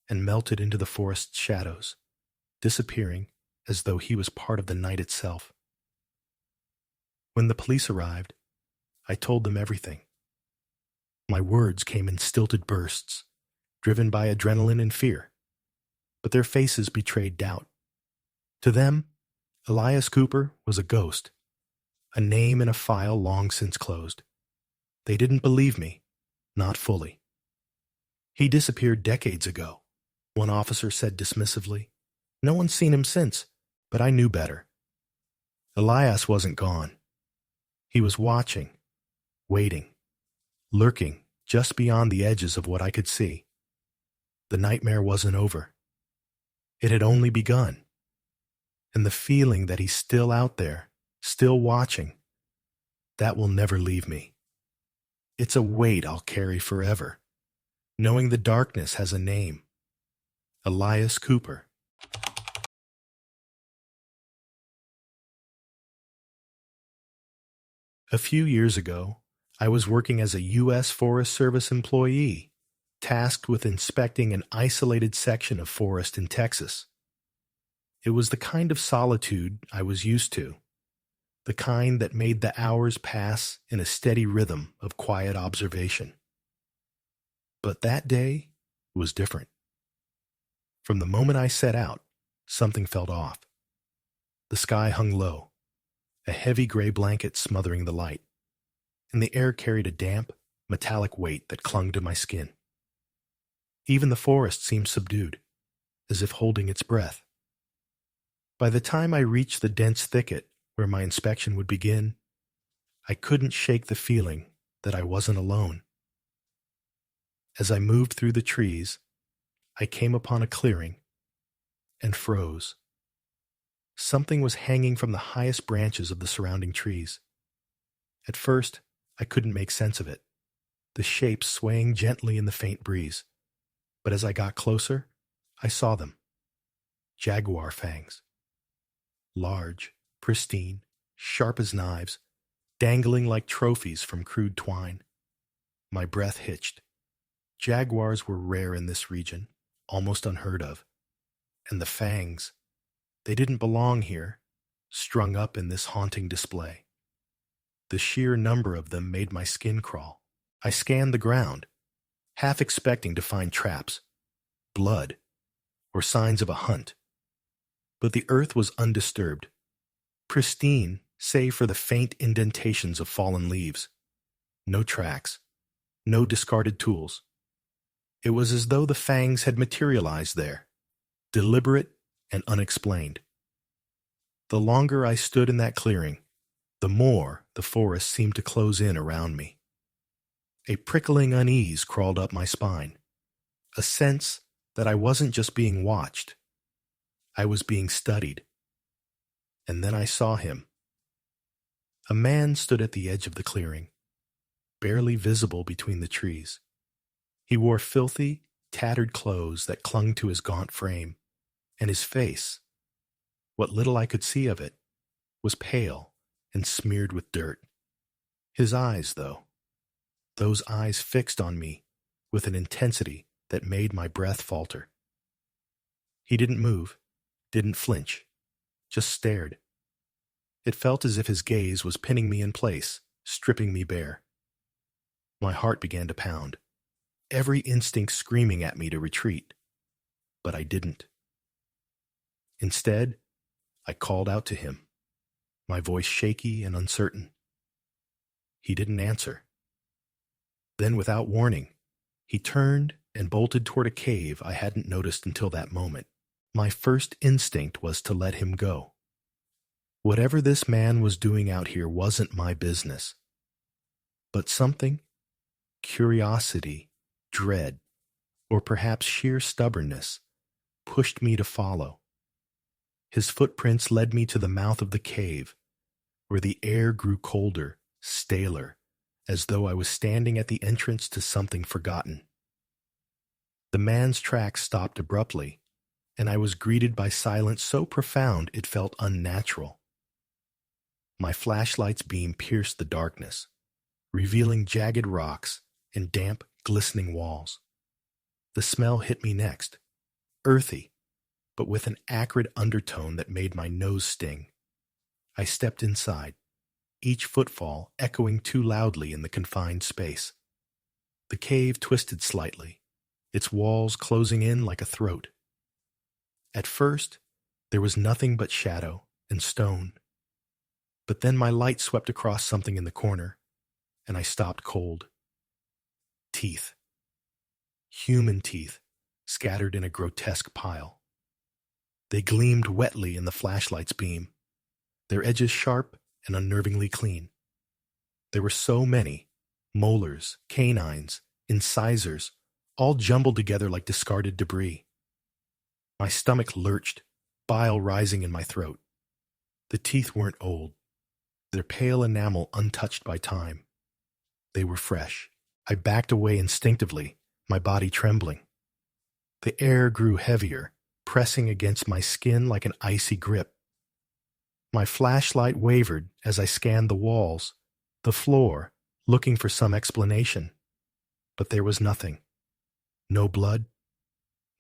and melted into the forest's shadows, disappearing as though he was part of the night itself. When the police arrived, I told them everything. My words came in stilted bursts, driven by adrenaline and fear, but their faces betrayed doubt. To them, Elias Cooper was a ghost, a name in a file long since closed. They didn't believe me, not fully. "He disappeared decades ago," one officer said dismissively. "No one's seen him since, but I knew better." Elias wasn't gone. He was watching, waiting, lurking just beyond the edges of what I could see. The nightmare wasn't over. It had only begun. And the feeling that he's still out there, still watching, that will never leave me. It's a weight I'll carry forever, knowing the darkness has a name. Elias Cooper. A few years ago, I was working as a U.S. Forest Service employee, tasked with inspecting an isolated section of forest in Texas. It was the kind of solitude I was used to, the kind that made the hours pass in a steady rhythm of quiet observation. But that day was different. From the moment I set out, something felt off. The sky hung low, a heavy gray blanket smothering the light, and the air carried a damp, metallic weight that clung to my skin. Even the forest seemed subdued, as if holding its breath. By the time I reached the dense thicket where my inspection would begin, I couldn't shake the feeling that I wasn't alone. As I moved through the trees, I came upon a clearing and froze. Something was hanging from the highest branches of the surrounding trees. At first, I couldn't make sense of it, the shape swaying gently in the faint breeze. But as I got closer, I saw them. Jaguar fangs. Large, pristine, sharp as knives, dangling like trophies from crude twine. My breath hitched. Jaguars were rare in this region, almost unheard of. And the fangs, they didn't belong here, strung up in this haunting display. The sheer number of them made my skin crawl. I scanned the ground, half expecting to find traps, blood, or signs of a hunt. But the earth was undisturbed, pristine save for the faint indentations of fallen leaves. No tracks, no discarded tools. It was as though the fangs had materialized there, deliberate and unexplained. The longer I stood in that clearing, the more the forest seemed to close in around me. A prickling unease crawled up my spine, a sense that I wasn't just being watched, I was being studied. And then I saw him. A man stood at the edge of the clearing, barely visible between the trees. He wore filthy, tattered clothes that clung to his gaunt frame, and his face, what little I could see of it, was pale and smeared with dirt. His eyes, though, those eyes fixed on me with an intensity that made my breath falter. He didn't move, didn't flinch, just stared. It felt as if his gaze was pinning me in place, stripping me bare. My heart began to pound, every instinct screaming at me to retreat, but I didn't. Instead, I called out to him, my voice shaky and uncertain. He didn't answer. Then, without warning, he turned and bolted toward a cave I hadn't noticed until that moment. My first instinct was to let him go. Whatever this man was doing out here wasn't my business. But something, curiosity, dread, or perhaps sheer stubbornness, pushed me to follow. His footprints led me to the mouth of the cave, where the air grew colder, staler, as though I was standing at the entrance to something forgotten. The man's tracks stopped abruptly, and I was greeted by silence so profound it felt unnatural. My flashlight's beam pierced the darkness, revealing jagged rocks and damp, glistening walls. The smell hit me next, earthy, but with an acrid undertone that made my nose sting. I stepped inside, each footfall echoing too loudly in the confined space. The cave twisted slightly, its walls closing in like a throat. At first, there was nothing but shadow and stone. But then my light swept across something in the corner, and I stopped cold. Teeth. Human teeth, scattered in a grotesque pile. They gleamed wetly in the flashlight's beam, their edges sharp and unnervingly clean. There were so many, molars, canines, incisors, all jumbled together like discarded debris. My stomach lurched, bile rising in my throat. The teeth weren't old, their pale enamel untouched by time. They were fresh. I backed away instinctively, my body trembling. The air grew heavier, pressing against my skin like an icy grip. My flashlight wavered as I scanned the walls, the floor, looking for some explanation. But there was nothing. No blood,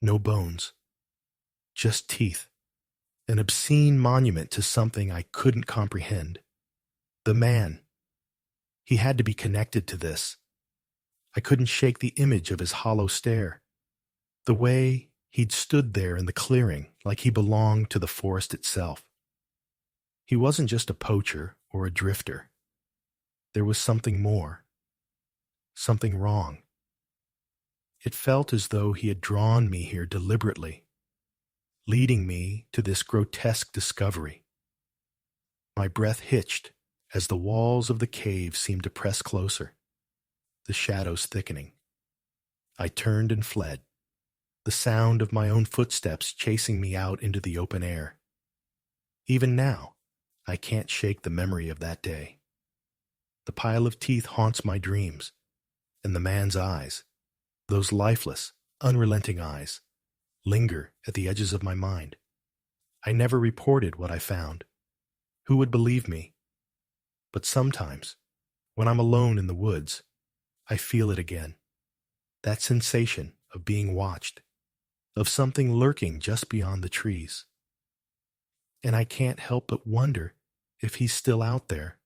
no bones. Just teeth. An obscene monument to something I couldn't comprehend. The man. He had to be connected to this. I couldn't shake the image of his hollow stare. The way he'd stood there in the clearing like he belonged to the forest itself. He wasn't just a poacher or a drifter. There was something more. Something wrong. It felt as though he had drawn me here deliberately, leading me to this grotesque discovery. My breath hitched as the walls of the cave seemed to press closer, the shadows thickening. I turned and fled, the sound of my own footsteps chasing me out into the open air. Even now, I can't shake the memory of that day. The pile of teeth haunts my dreams, and the man's eyes, those lifeless, unrelenting eyes, linger at the edges of my mind. I never reported what I found. Who would believe me? But sometimes, when I'm alone in the woods, I feel it again. That sensation of being watched, of something lurking just beyond the trees. And I can't help but wonder if he's still out there,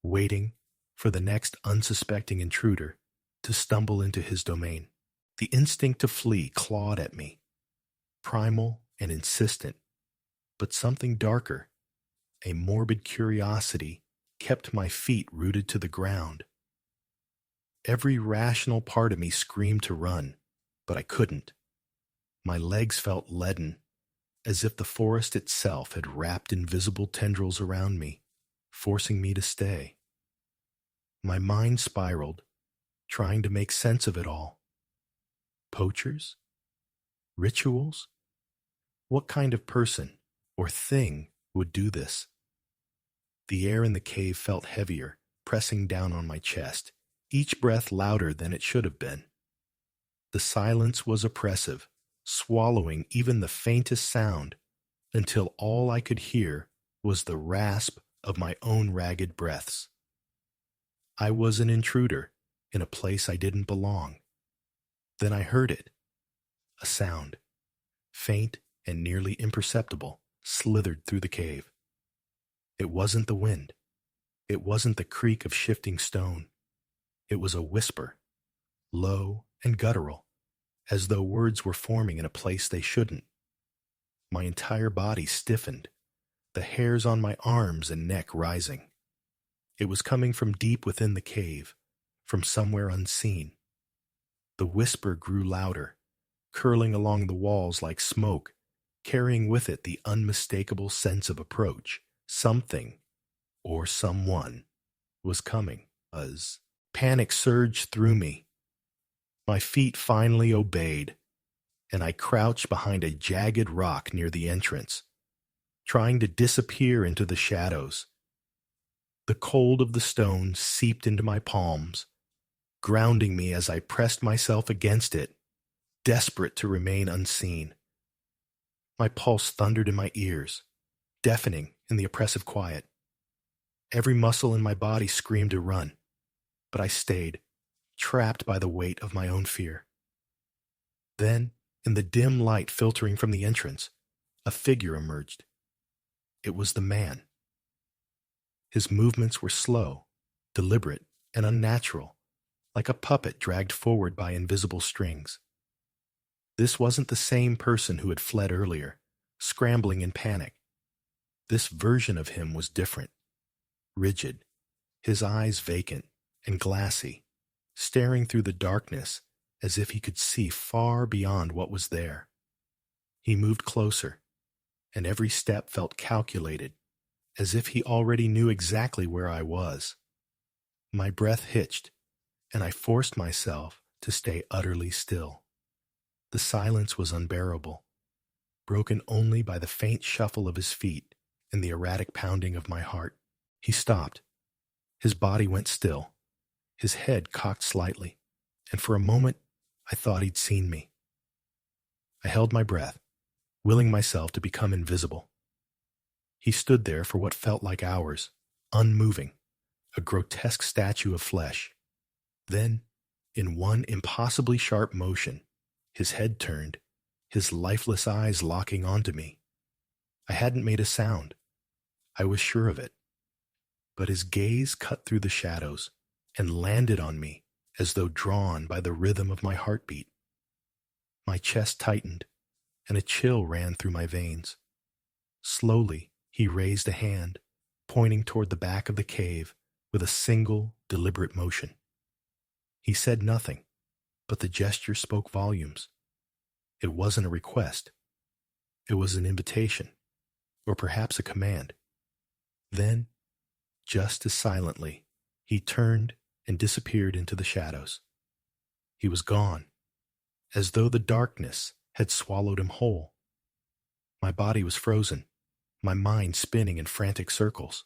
waiting for the next unsuspecting intruder to stumble into his domain. The instinct to flee clawed at me, primal and insistent, but something darker, a morbid curiosity, kept my feet rooted to the ground. Every rational part of me screamed to run, but I couldn't. My legs felt leaden, as if the forest itself had wrapped invisible tendrils around me, forcing me to stay. My mind spiraled, trying to make sense of it all. Poachers? Rituals? What kind of person or thing would do this? The air in the cave felt heavier, pressing down on my chest, each breath louder than it should have been. The silence was oppressive, swallowing even the faintest sound, until all I could hear was the rasp of my own ragged breaths. I was an intruder in a place I didn't belong. Then I heard it. A sound, faint and nearly imperceptible, slithered through the cave. It wasn't the wind. It wasn't the creak of shifting stone. It was a whisper, low and guttural, as though words were forming in a place they shouldn't. My entire body stiffened, the hairs on my arms and neck rising. It was coming from deep within the cave, from somewhere unseen. The whisper grew louder, curling along the walls like smoke, carrying with it the unmistakable sense of approach. Something, or someone, was coming. Panic surged through me. My feet finally obeyed, and I crouched behind a jagged rock near the entrance, trying to disappear into the shadows. The cold of the stone seeped into my palms, grounding me as I pressed myself against it, desperate to remain unseen. My pulse thundered in my ears, deafening in the oppressive quiet. Every muscle in my body screamed to run, but I stayed, trapped by the weight of my own fear. Then, in the dim light filtering from the entrance, a figure emerged. It was the man. His movements were slow, deliberate, and unnatural, like a puppet dragged forward by invisible strings. This wasn't the same person who had fled earlier, scrambling in panic. This version of him was different, rigid, his eyes vacant and glassy, staring through the darkness as if he could see far beyond what was there. He moved closer, and every step felt calculated, as if he already knew exactly where I was. My breath hitched, and I forced myself to stay utterly still. The silence was unbearable, broken only by the faint shuffle of his feet and the erratic pounding of my heart. He stopped. His body went still, his head cocked slightly, and for a moment I thought he'd seen me. I held my breath, willing myself to become invisible. He stood there for what felt like hours, unmoving, a grotesque statue of flesh. Then, in one impossibly sharp motion, his head turned, his lifeless eyes locking onto me. I hadn't made a sound. I was sure of it. But his gaze cut through the shadows and landed on me as though drawn by the rhythm of my heartbeat. My chest tightened, and a chill ran through my veins. Slowly, he raised a hand, pointing toward the back of the cave with a single, deliberate motion. He said nothing, but the gesture spoke volumes. It wasn't a request. It was an invitation, or perhaps a command. Then, just as silently, he turned and disappeared into the shadows. He was gone, as though the darkness had swallowed him whole. My body was frozen, my mind spinning in frantic circles.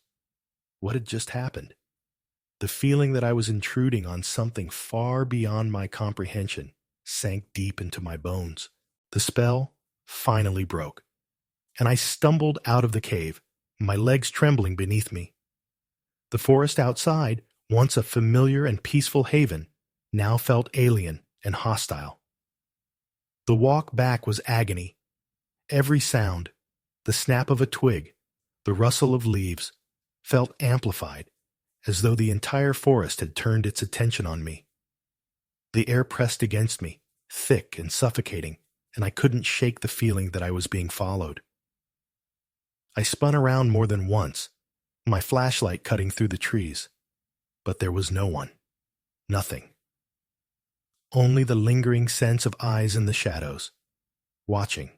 What had just happened? The feeling that I was intruding on something far beyond my comprehension sank deep into my bones. The spell finally broke, and I stumbled out of the cave, my legs trembling beneath me. The forest outside, once a familiar and peaceful haven, now felt alien and hostile. The walk back was agony. Every sound, the snap of a twig, the rustle of leaves, felt amplified, as though the entire forest had turned its attention on me. The air pressed against me, thick and suffocating, and I couldn't shake the feeling that I was being followed. I spun around more than once, my flashlight cutting through the trees, but there was no one. Nothing. Only the lingering sense of eyes in the shadows, watching,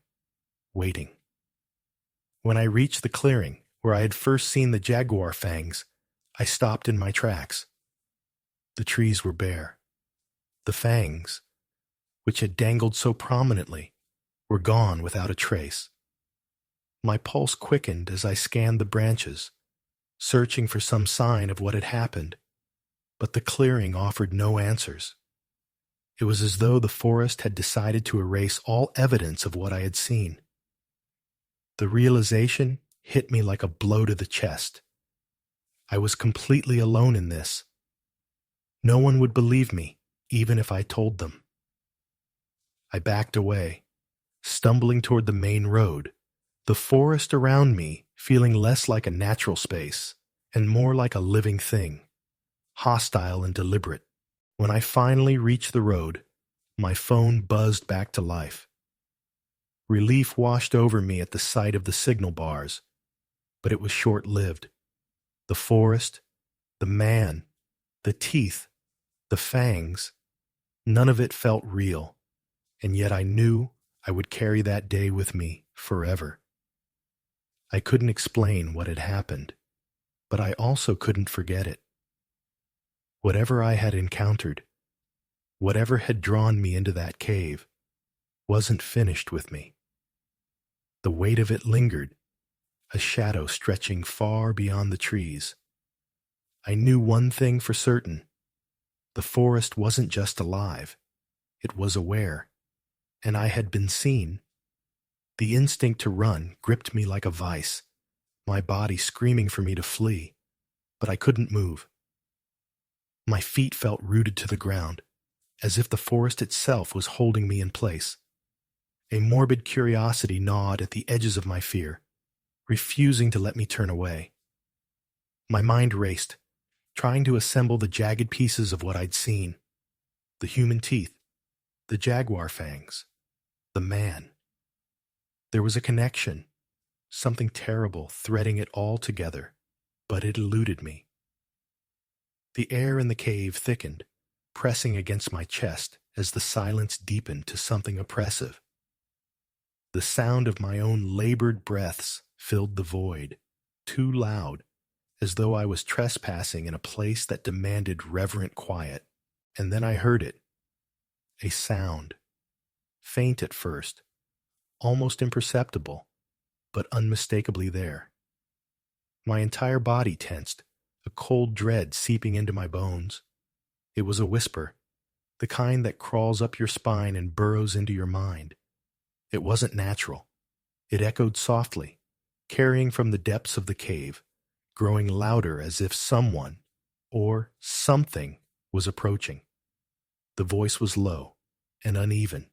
waiting. When I reached the clearing where I had first seen the jaguar fangs, I stopped in my tracks. The trees were bare. The fangs, which had dangled so prominently, were gone without a trace. My pulse quickened as I scanned the branches, searching for some sign of what had happened, but the clearing offered no answers. It was as though the forest had decided to erase all evidence of what I had seen. The realization hit me like a blow to the chest. I was completely alone in this. No one would believe me, even if I told them. I backed away, stumbling toward the main road, the forest around me feeling less like a natural space and more like a living thing, hostile and deliberate. When I finally reached the road, my phone buzzed back to life. Relief washed over me at the sight of the signal bars, but it was short-lived. The forest, the man, the teeth, the fangs, none of it felt real, and yet I knew I would carry that day with me forever. I couldn't explain what had happened, but I also couldn't forget it. Whatever I had encountered, whatever had drawn me into that cave, wasn't finished with me. The weight of it lingered, a shadow stretching far beyond the trees. I knew one thing for certain. The forest wasn't just alive, it was aware, and I had been seen. The instinct to run gripped me like a vice, my body screaming for me to flee, but I couldn't move. My feet felt rooted to the ground, as if the forest itself was holding me in place. A morbid curiosity gnawed at the edges of my fear, refusing to let me turn away. My mind raced, trying to assemble the jagged pieces of what I'd seen. The human teeth, the jaguar fangs, the man. There was a connection, something terrible threading it all together, but it eluded me. The air in the cave thickened, pressing against my chest as the silence deepened to something oppressive. The sound of my own labored breaths filled the void, too loud, as though I was trespassing in a place that demanded reverent quiet. And then I heard it. A sound. Faint at first, almost imperceptible, but unmistakably there. My entire body tensed, a cold dread seeping into my bones. It was a whisper, the kind that crawls up your spine and burrows into your mind. It wasn't natural. It echoed softly, carrying from the depths of the cave, growing louder as if someone, or something, was approaching. The voice was low and uneven,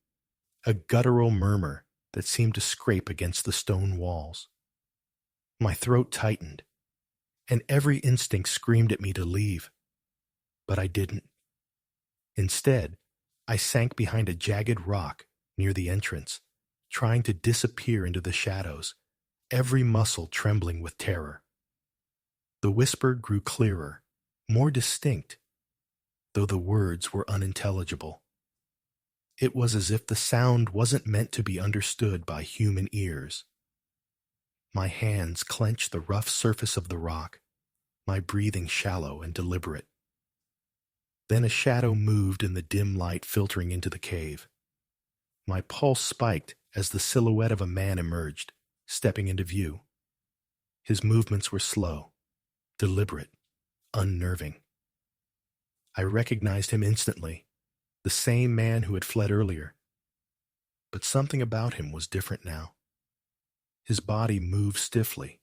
a guttural murmur that seemed to scrape against the stone walls. My throat tightened, and every instinct screamed at me to leave. But I didn't. Instead, I sank behind a jagged rock near the entrance, trying to disappear into the shadows, every muscle trembling with terror. The whisper grew clearer, more distinct, though the words were unintelligible. It was as if the sound wasn't meant to be understood by human ears. My hands clenched the rough surface of the rock, my breathing shallow and deliberate. Then a shadow moved in the dim light filtering into the cave. My pulse spiked as the silhouette of a man emerged, stepping into view. His movements were slow, deliberate, unnerving. I recognized him instantly, the same man who had fled earlier. But something about him was different now. His body moved stiffly,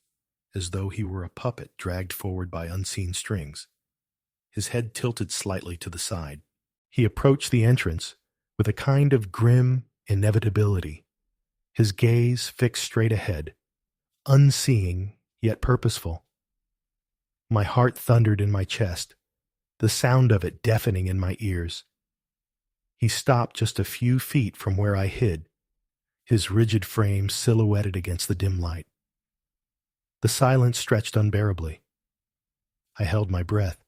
as though he were a puppet dragged forward by unseen strings. His head tilted slightly to the side. He approached the entrance with a kind of grim inevitability, his gaze fixed straight ahead, unseeing yet purposeful. My heart thundered in my chest, the sound of it deafening in my ears. He stopped just a few feet from where I hid, his rigid frame silhouetted against the dim light. The silence stretched unbearably. I held my breath,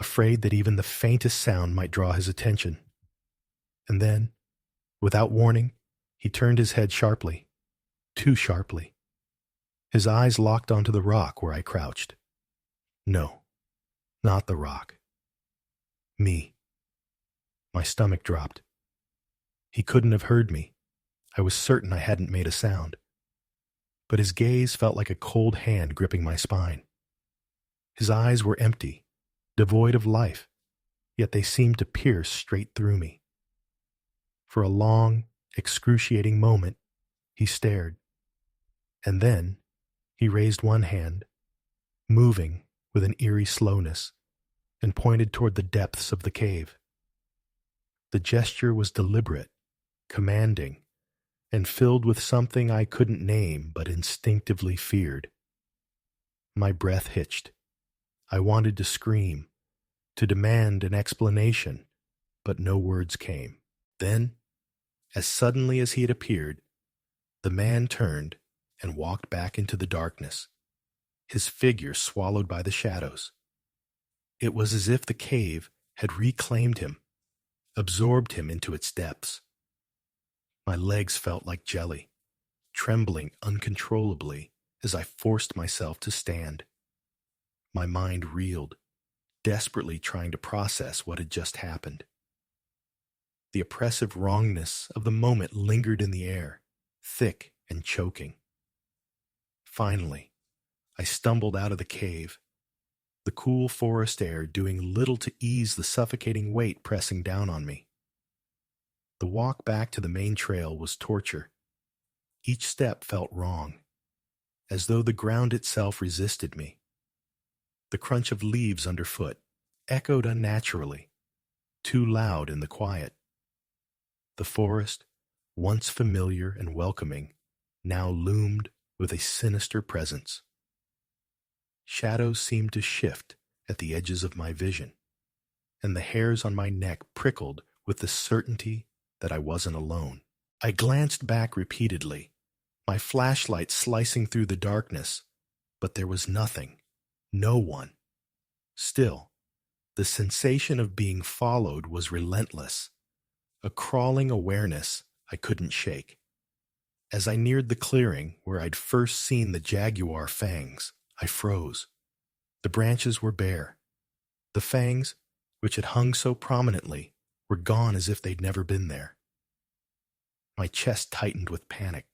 afraid that even the faintest sound might draw his attention. And then, without warning, he turned his head sharply, too sharply. His eyes locked onto the rock where I crouched. No, not the rock. Me. My stomach dropped. He couldn't have heard me. I was certain I hadn't made a sound. But his gaze felt like a cold hand gripping my spine. His eyes were empty, devoid of life, yet they seemed to pierce straight through me. For a long, excruciating moment, he stared, and then he raised one hand, moving with an eerie slowness, and pointed toward the depths of the cave. The gesture was deliberate, commanding, and filled with something I couldn't name but instinctively feared. My breath hitched. I wanted to scream, to demand an explanation, but no words came. Then, as suddenly as he had appeared, the man turned and walked back into the darkness, his figure swallowed by the shadows. It was as if the cave had reclaimed him, absorbed him into its depths. My legs felt like jelly, trembling uncontrollably as I forced myself to stand. My mind reeled, desperately trying to process what had just happened. The oppressive wrongness of the moment lingered in the air, thick and choking. Finally, I stumbled out of the cave, the cool forest air doing little to ease the suffocating weight pressing down on me. The walk back to the main trail was torture. Each step felt wrong, as though the ground itself resisted me. The crunch of leaves underfoot echoed unnaturally, too loud in the quiet. The forest, once familiar and welcoming, now loomed with a sinister presence. Shadows seemed to shift at the edges of my vision, and the hairs on my neck prickled with the certainty that I wasn't alone. I glanced back repeatedly, my flashlight slicing through the darkness, but there was nothing, no one. Still, the sensation of being followed was relentless, a crawling awareness I couldn't shake. As I neared the clearing where I'd first seen the jaguar fangs, I froze. The branches were bare. The fangs, which had hung so prominently, were gone as if they'd never been there. My chest tightened with panic.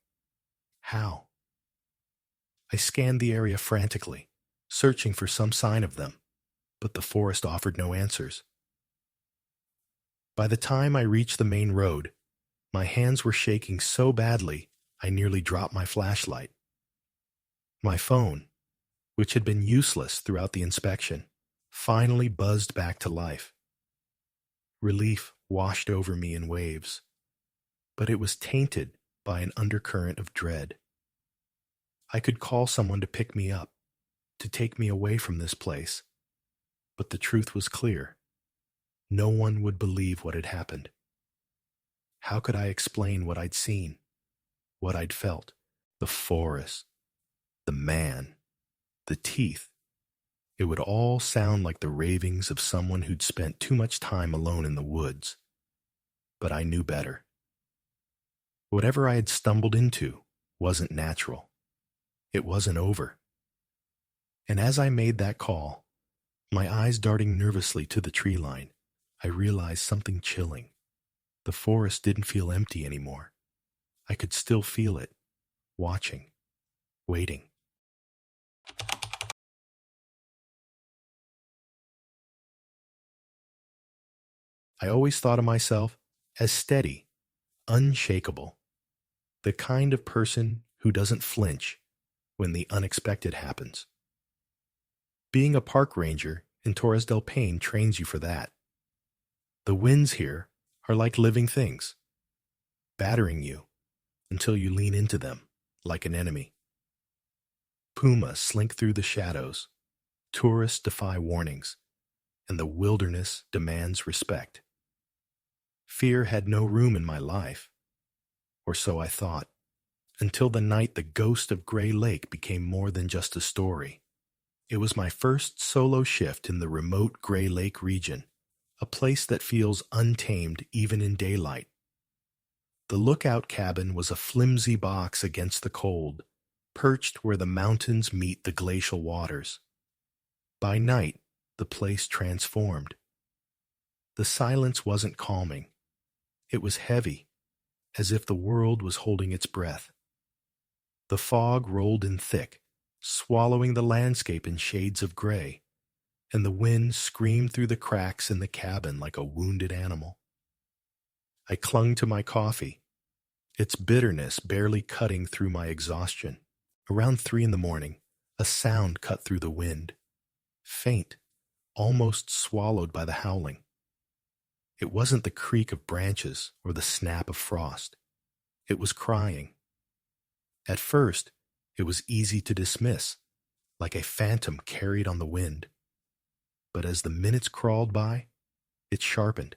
How? I scanned the area frantically, searching for some sign of them, but the forest offered no answers. By the time I reached the main road, my hands were shaking so badly I nearly dropped my flashlight. My phone, which had been useless throughout the inspection, finally buzzed back to life. Relief washed over me in waves, but it was tainted by an undercurrent of dread. I could call someone to pick me up, to take me away from this place, but the truth was clear. No one would believe what had happened. How could I explain what I'd seen, what I'd felt? The forest, the man, the teeth. It would all sound like the ravings of someone who'd spent too much time alone in the woods. But I knew better. Whatever I had stumbled into wasn't natural. It wasn't over. And as I made that call, my eyes darting nervously to the tree line, I realized something chilling. The forest didn't feel empty anymore. I could still feel it, watching, waiting. I always thought of myself as steady, unshakable, the kind of person who doesn't flinch when the unexpected happens. Being a park ranger in Torres del Paine trains you for that. The winds here are like living things, battering you until you lean into them like an enemy. Pumas slink through the shadows, tourists defy warnings, and the wilderness demands respect. Fear had no room in my life, or so I thought, until the night the ghost of Gray Lake became more than just a story. It was my first solo shift in the remote Gray Lake region, a place that feels untamed even in daylight. The lookout cabin was a flimsy box against the cold, perched where the mountains meet the glacial waters. By night, the place transformed. The silence wasn't calming. It was heavy, as if the world was holding its breath. The fog rolled in thick, swallowing the landscape in shades of gray, and the wind screamed through the cracks in the cabin like a wounded animal. I clung to my coffee, its bitterness barely cutting through my exhaustion. Around 3 a.m, a sound cut through the wind, faint, almost swallowed by the howling. It wasn't the creak of branches or the snap of frost. It was crying. At first, it was easy to dismiss, like a phantom carried on the wind. But as the minutes crawled by, it sharpened,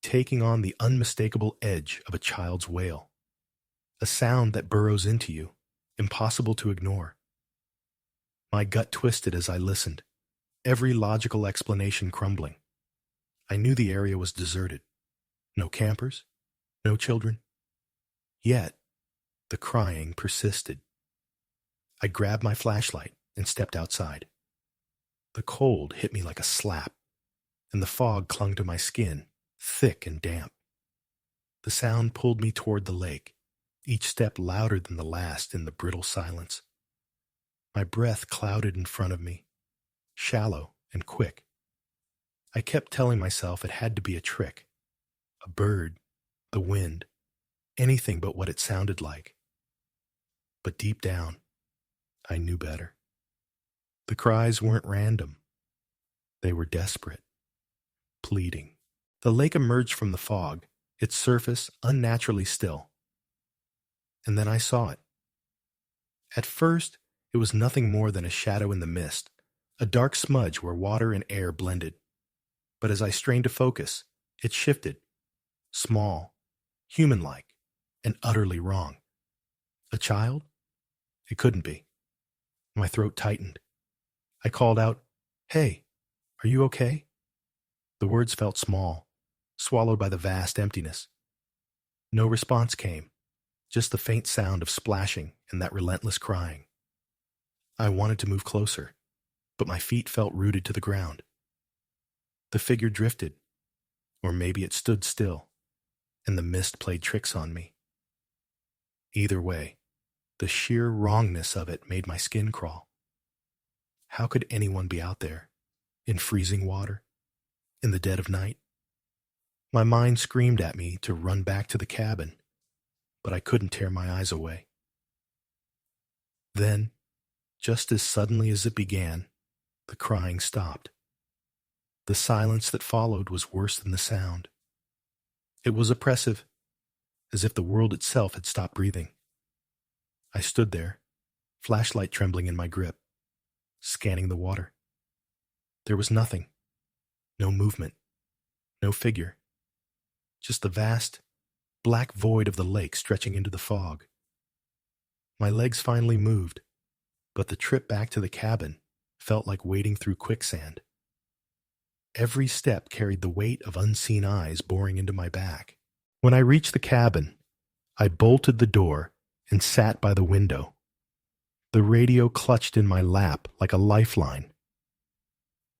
taking on the unmistakable edge of a child's wail. A sound that burrows into you, impossible to ignore. My gut twisted as I listened, every logical explanation crumbling. I knew the area was deserted. No campers, no children. Yet, the crying persisted. I grabbed my flashlight and stepped outside. The cold hit me like a slap, and the fog clung to my skin, thick and damp. The sound pulled me toward the lake, each step louder than the last in the brittle silence. My breath clouded in front of me, shallow and quick. I kept telling myself it had to be a trick. A bird, the wind, anything but what it sounded like. But deep down, I knew better. The cries weren't random. They were desperate, pleading. The lake emerged from the fog, its surface unnaturally still. And then I saw it. At first, it was nothing more than a shadow in the mist, a dark smudge where water and air blended. But as I strained to focus, it shifted, small, human-like, and utterly wrong. A child? It couldn't be. My throat tightened. I called out, "Hey, are you okay?" The words felt small, swallowed by the vast emptiness. No response came, just the faint sound of splashing and that relentless crying. I wanted to move closer, but my feet felt rooted to the ground. The figure drifted, or maybe it stood still, and the mist played tricks on me. Either way, the sheer wrongness of it made my skin crawl. How could anyone be out there, in freezing water, in the dead of night? My mind screamed at me to run back to the cabin, but I couldn't tear my eyes away. Then, just as suddenly as it began, the crying stopped. The silence that followed was worse than the sound. It was oppressive, as if the world itself had stopped breathing. I stood there, flashlight trembling in my grip, scanning the water. There was nothing, no movement, no figure, just the vast, black void of the lake stretching into the fog. My legs finally moved, but the trip back to the cabin felt like wading through quicksand. Every step carried the weight of unseen eyes boring into my back. When I reached the cabin, I bolted the door and sat by the window. The radio clutched in my lap like a lifeline.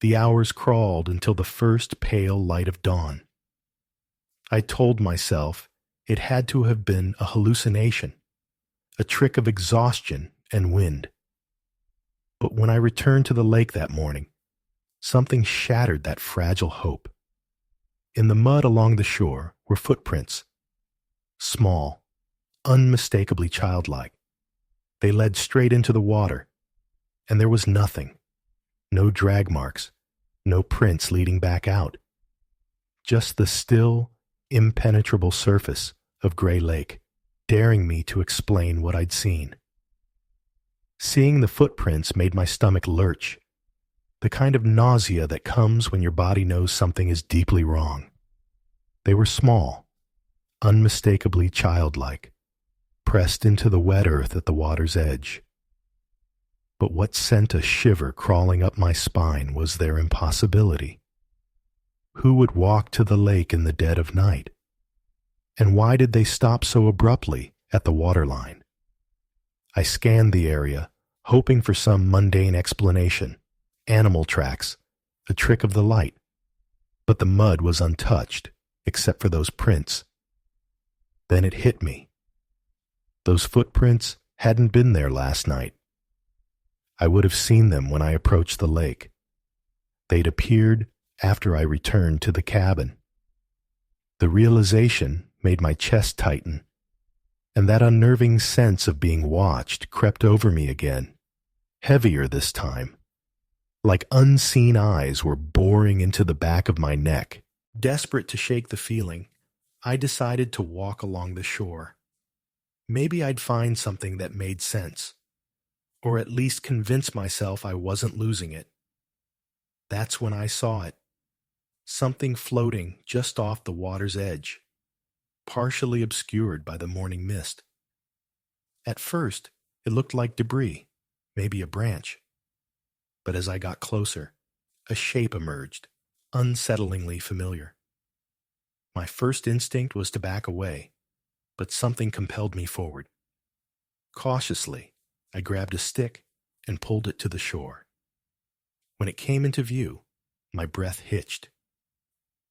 The hours crawled until the first pale light of dawn. I told myself it had to have been a hallucination, a trick of exhaustion and wind. But when I returned to the lake that morning, something shattered that fragile hope. In the mud along the shore were footprints, small, unmistakably childlike. They led straight into the water, and there was nothing, no drag marks, no prints leading back out. Just the still, impenetrable surface of Gray Lake, daring me to explain what I'd seen. Seeing the footprints made my stomach lurch, the kind of nausea that comes when your body knows something is deeply wrong. They were small, unmistakably childlike, pressed into the wet earth at the water's edge. But what sent a shiver crawling up my spine was their impossibility. Who would walk to the lake in the dead of night? And why did they stop so abruptly at the waterline? I scanned the area, hoping for some mundane explanation, animal tracks, a trick of the light. But the mud was untouched, except for those prints. Then it hit me. Those footprints hadn't been there last night. I would have seen them when I approached the lake. They'd appeared after I returned to the cabin. The realization made my chest tighten, and that unnerving sense of being watched crept over me again, heavier this time, like unseen eyes were boring into the back of my neck. Desperate to shake the feeling, I decided to walk along the shore. Maybe I'd find something that made sense, or at least convince myself I wasn't losing it. That's when I saw it. Something floating just off the water's edge, partially obscured by the morning mist. At first, it looked like debris, maybe a branch. But as I got closer, a shape emerged, unsettlingly familiar. My first instinct was to back away, but something compelled me forward. Cautiously, I grabbed a stick and pulled it to the shore. When it came into view, my breath hitched.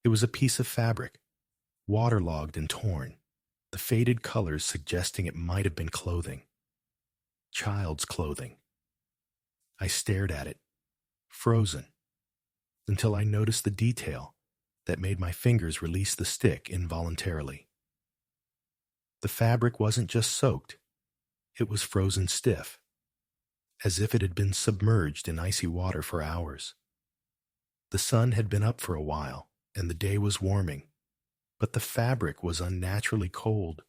It was a piece of fabric, waterlogged and torn, the faded colors suggesting it might have been clothing. Child's clothing. I stared at it, frozen, until I noticed the detail that made my fingers release the stick involuntarily. The fabric wasn't just soaked, it was frozen stiff, as if it had been submerged in icy water for hours. The sun had been up for a while, and the day was warming, but the fabric was unnaturally cold,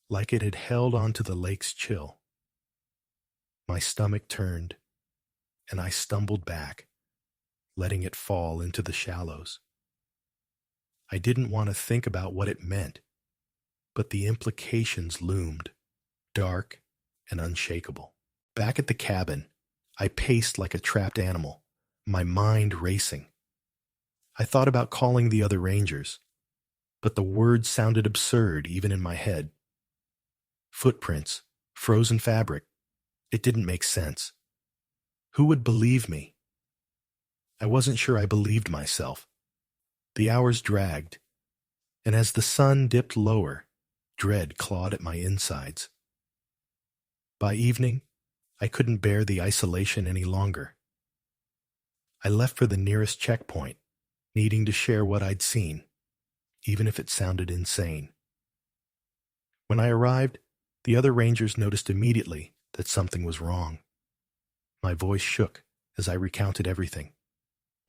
like it had held onto the lake's chill. My stomach turned, and I stumbled back, letting it fall into the shallows. I didn't want to think about what it meant, but the implications loomed, dark and unshakable. Back at the cabin, I paced like a trapped animal, my mind racing. I thought about calling the other rangers, but the words sounded absurd even in my head. Footprints, frozen fabric, it didn't make sense. Who would believe me? I wasn't sure I believed myself. The hours dragged, and as the sun dipped lower, dread clawed at my insides. By evening, I couldn't bear the isolation any longer. I left for the nearest checkpoint, needing to share what I'd seen, even if it sounded insane. When I arrived, the other rangers noticed immediately that something was wrong. My voice shook as I recounted everything.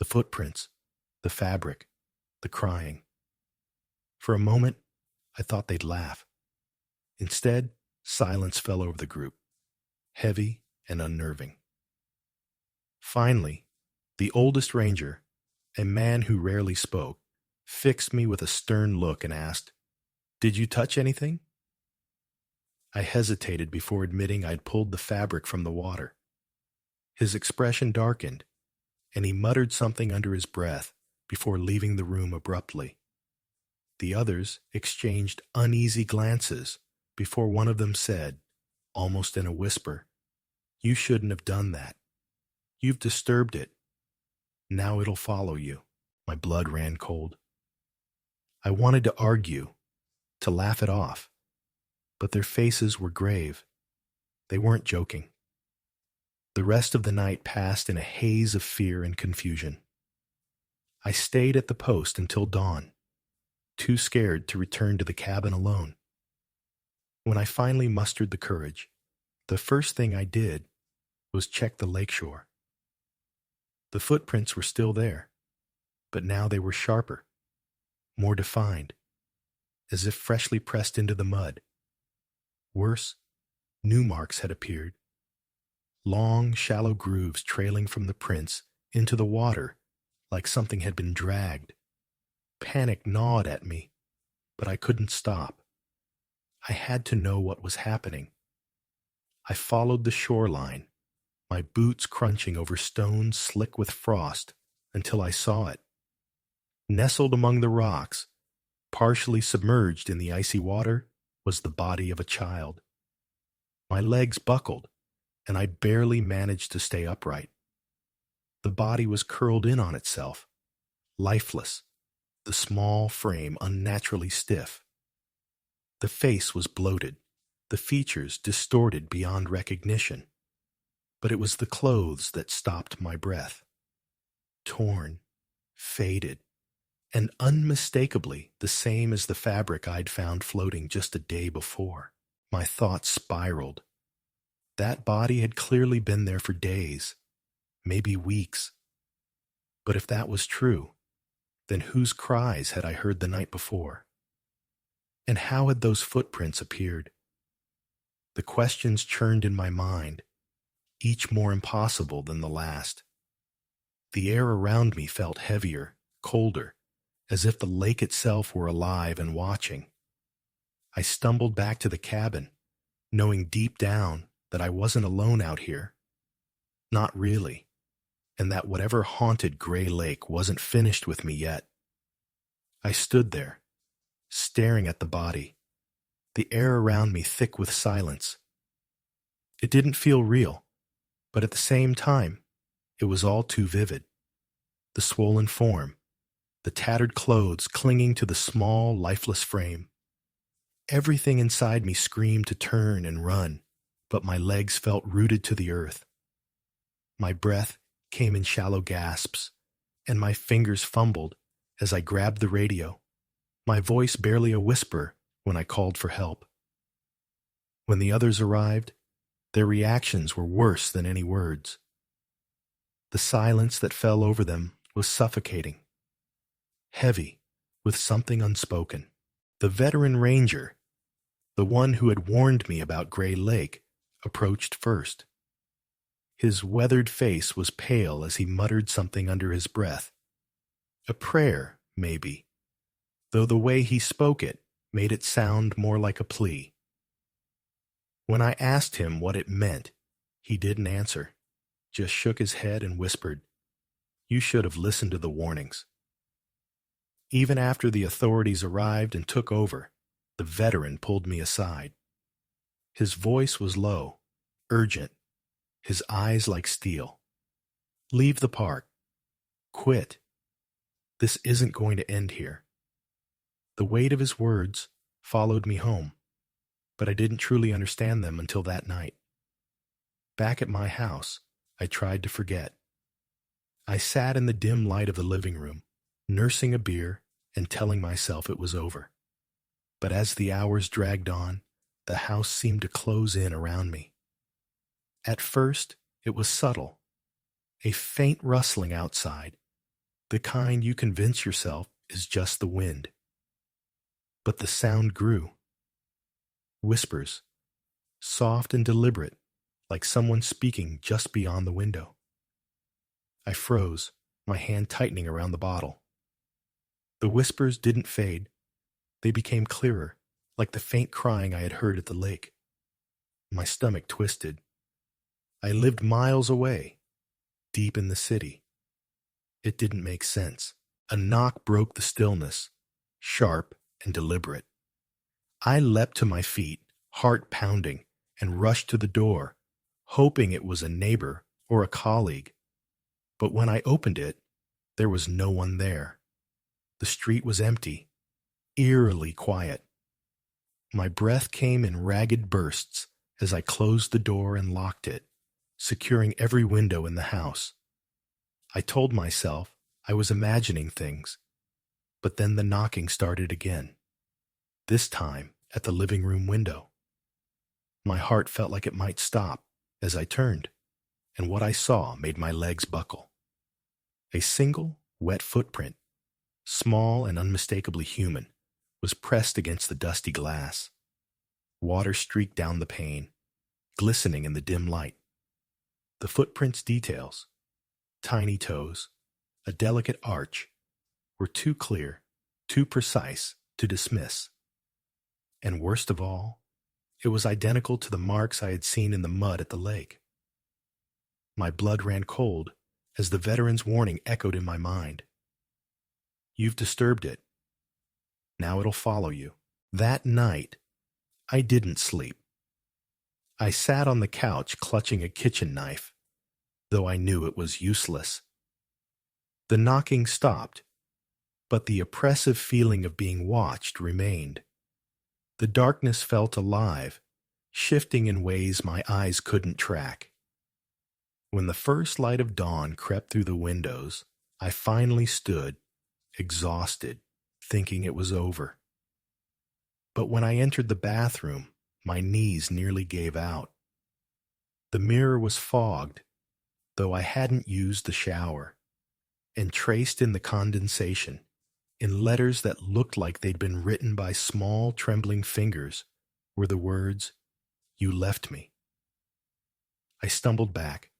The footprints, the fabric, the crying. For a moment, I thought they'd laugh. Instead, silence fell over the group, heavy and unnerving. Finally, the oldest ranger, a man who rarely spoke, fixed me with a stern look and asked, "Did you touch anything?" I hesitated before admitting I'd pulled the fabric from the water. His expression darkened, and he muttered something under his breath before leaving the room abruptly. The others exchanged uneasy glances before one of them said, almost in a whisper, "You shouldn't have done that. You've disturbed it. Now it'll follow you." My blood ran cold. I wanted to argue, to laugh it off, but their faces were grave. They weren't joking. The rest of the night passed in a haze of fear and confusion. I stayed at the post until dawn, too scared to return to the cabin alone. When I finally mustered the courage, the first thing I did was check the lakeshore. The footprints were still there, but now they were sharper, more defined, as if freshly pressed into the mud. Worse, new marks had appeared. Long, shallow grooves trailing from the prints into the water like something had been dragged. Panic gnawed at me, but I couldn't stop. I had to know what was happening. I followed the shoreline, my boots crunching over stones slick with frost, until I saw it. Nestled among the rocks, partially submerged in the icy water, was the body of a child. My legs buckled, and I barely managed to stay upright. The body was curled in on itself, lifeless, the small frame unnaturally stiff. The face was bloated, the features distorted beyond recognition, but it was the clothes that stopped my breath. torn, faded, and unmistakably the same as the fabric I'd found floating just a day before. My thoughts spiraled. That body had clearly been there for days, maybe weeks. But if that was true, then whose cries had I heard the night before? And how had those footprints appeared? The questions churned in my mind, each more impossible than the last. The air around me felt heavier, colder, as if the lake itself were alive and watching. I stumbled back to the cabin, knowing deep down that I wasn't alone out here. Not really, and that whatever haunted Gray Lake wasn't finished with me yet. I stood there, staring at the body, the air around me thick with silence. It didn't feel real, but at the same time, it was all too vivid. The swollen form, the tattered clothes clinging to the small, lifeless frame. Everything inside me screamed to turn and run, but my legs felt rooted to the earth. My breath came in shallow gasps, and my fingers fumbled as I grabbed the radio, my voice barely a whisper when I called for help. When the others arrived, their reactions were worse than any words. The silence that fell over them was suffocating, heavy with something unspoken. The veteran ranger, the one who had warned me about Gray Lake, approached first. His weathered face was pale as he muttered something under his breath. A prayer, maybe, though the way he spoke it made it sound more like a plea. When I asked him what it meant, he didn't answer, just shook his head and whispered, "You should have listened to the warnings." Even after the authorities arrived and took over, the veteran pulled me aside. His voice was low, urgent, his eyes like steel. "Leave the park. Quit. This isn't going to end here." The weight of his words followed me home, but I didn't truly understand them until that night. Back at my house, I tried to forget. I sat in the dim light of the living room, nursing a beer and telling myself it was over. But as the hours dragged on, the house seemed to close in around me. At first, it was subtle, a faint rustling outside, the kind you convince yourself is just the wind. But the sound grew. Whispers, soft and deliberate, like someone speaking just beyond the window. I froze, my hand tightening around the bottle. The whispers didn't fade. They became clearer, like the faint crying I had heard at the lake. My stomach twisted. I lived miles away, deep in the city. It didn't make sense. A knock broke the stillness, sharp and deliberate. I leapt to my feet, heart pounding, and rushed to the door, hoping it was a neighbor or a colleague. But when I opened it, there was no one there. The street was empty, eerily quiet. My breath came in ragged bursts as I closed the door and locked it, securing every window in the house. I told myself I was imagining things, but then the knocking started again, this time at the living room window. My heart felt like it might stop as I turned, and what I saw made my legs buckle. A single, wet footprint, small and unmistakably human, was pressed against the dusty glass. Water streaked down the pane, glistening in the dim light. The footprint's details, tiny toes, a delicate arch, were too clear, too precise to dismiss. And worst of all, it was identical to the marks I had seen in the mud at the lake. My blood ran cold as the veteran's warning echoed in my mind. "You've disturbed it. Now it'll follow you." That night, I didn't sleep. I sat on the couch clutching a kitchen knife, though I knew it was useless. The knocking stopped, but the oppressive feeling of being watched remained. The darkness felt alive, shifting in ways my eyes couldn't track. When the first light of dawn crept through the windows, I finally stood, exhausted, thinking it was over. But when I entered the bathroom, my knees nearly gave out. The mirror was fogged, though I hadn't used the shower, and traced in the condensation, in letters that looked like they'd been written by small, trembling fingers, were the words, "You left me." I stumbled back,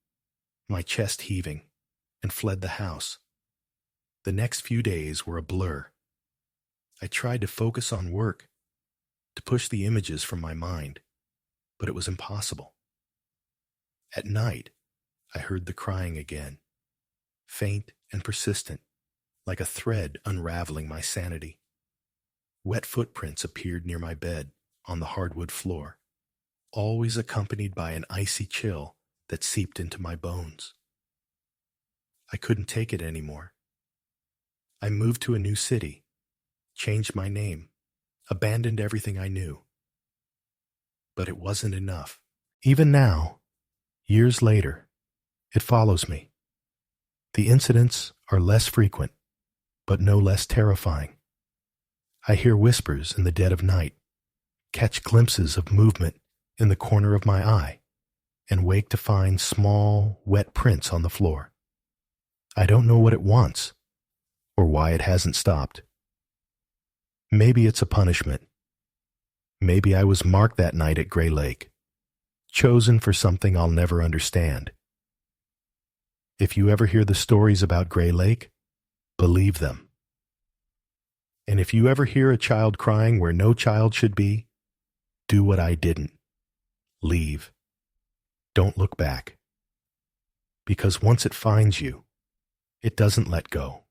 my chest heaving, and fled the house. The next few days were a blur. I tried to focus on work, to push the images from my mind, but it was impossible. At night, I heard the crying again, faint and persistent, like a thread unraveling my sanity. Wet footprints appeared near my bed, on the hardwood floor, always accompanied by an icy chill that seeped into my bones. I couldn't take it anymore. I moved to a new city, changed my name, abandoned everything I knew. But it wasn't enough. Even now, years later, it follows me. The incidents are less frequent, but no less terrifying. I hear whispers in the dead of night, catch glimpses of movement in the corner of my eye, and wake to find small, wet prints on the floor. I don't know what it wants, or why it hasn't stopped. Maybe it's a punishment. Maybe I was marked that night at Gray Lake, chosen for something I'll never understand. If you ever hear the stories about Gray Lake, believe them. And if you ever hear a child crying where no child should be, do what I didn't. Leave. Don't look back. Because once it finds you, it doesn't let go.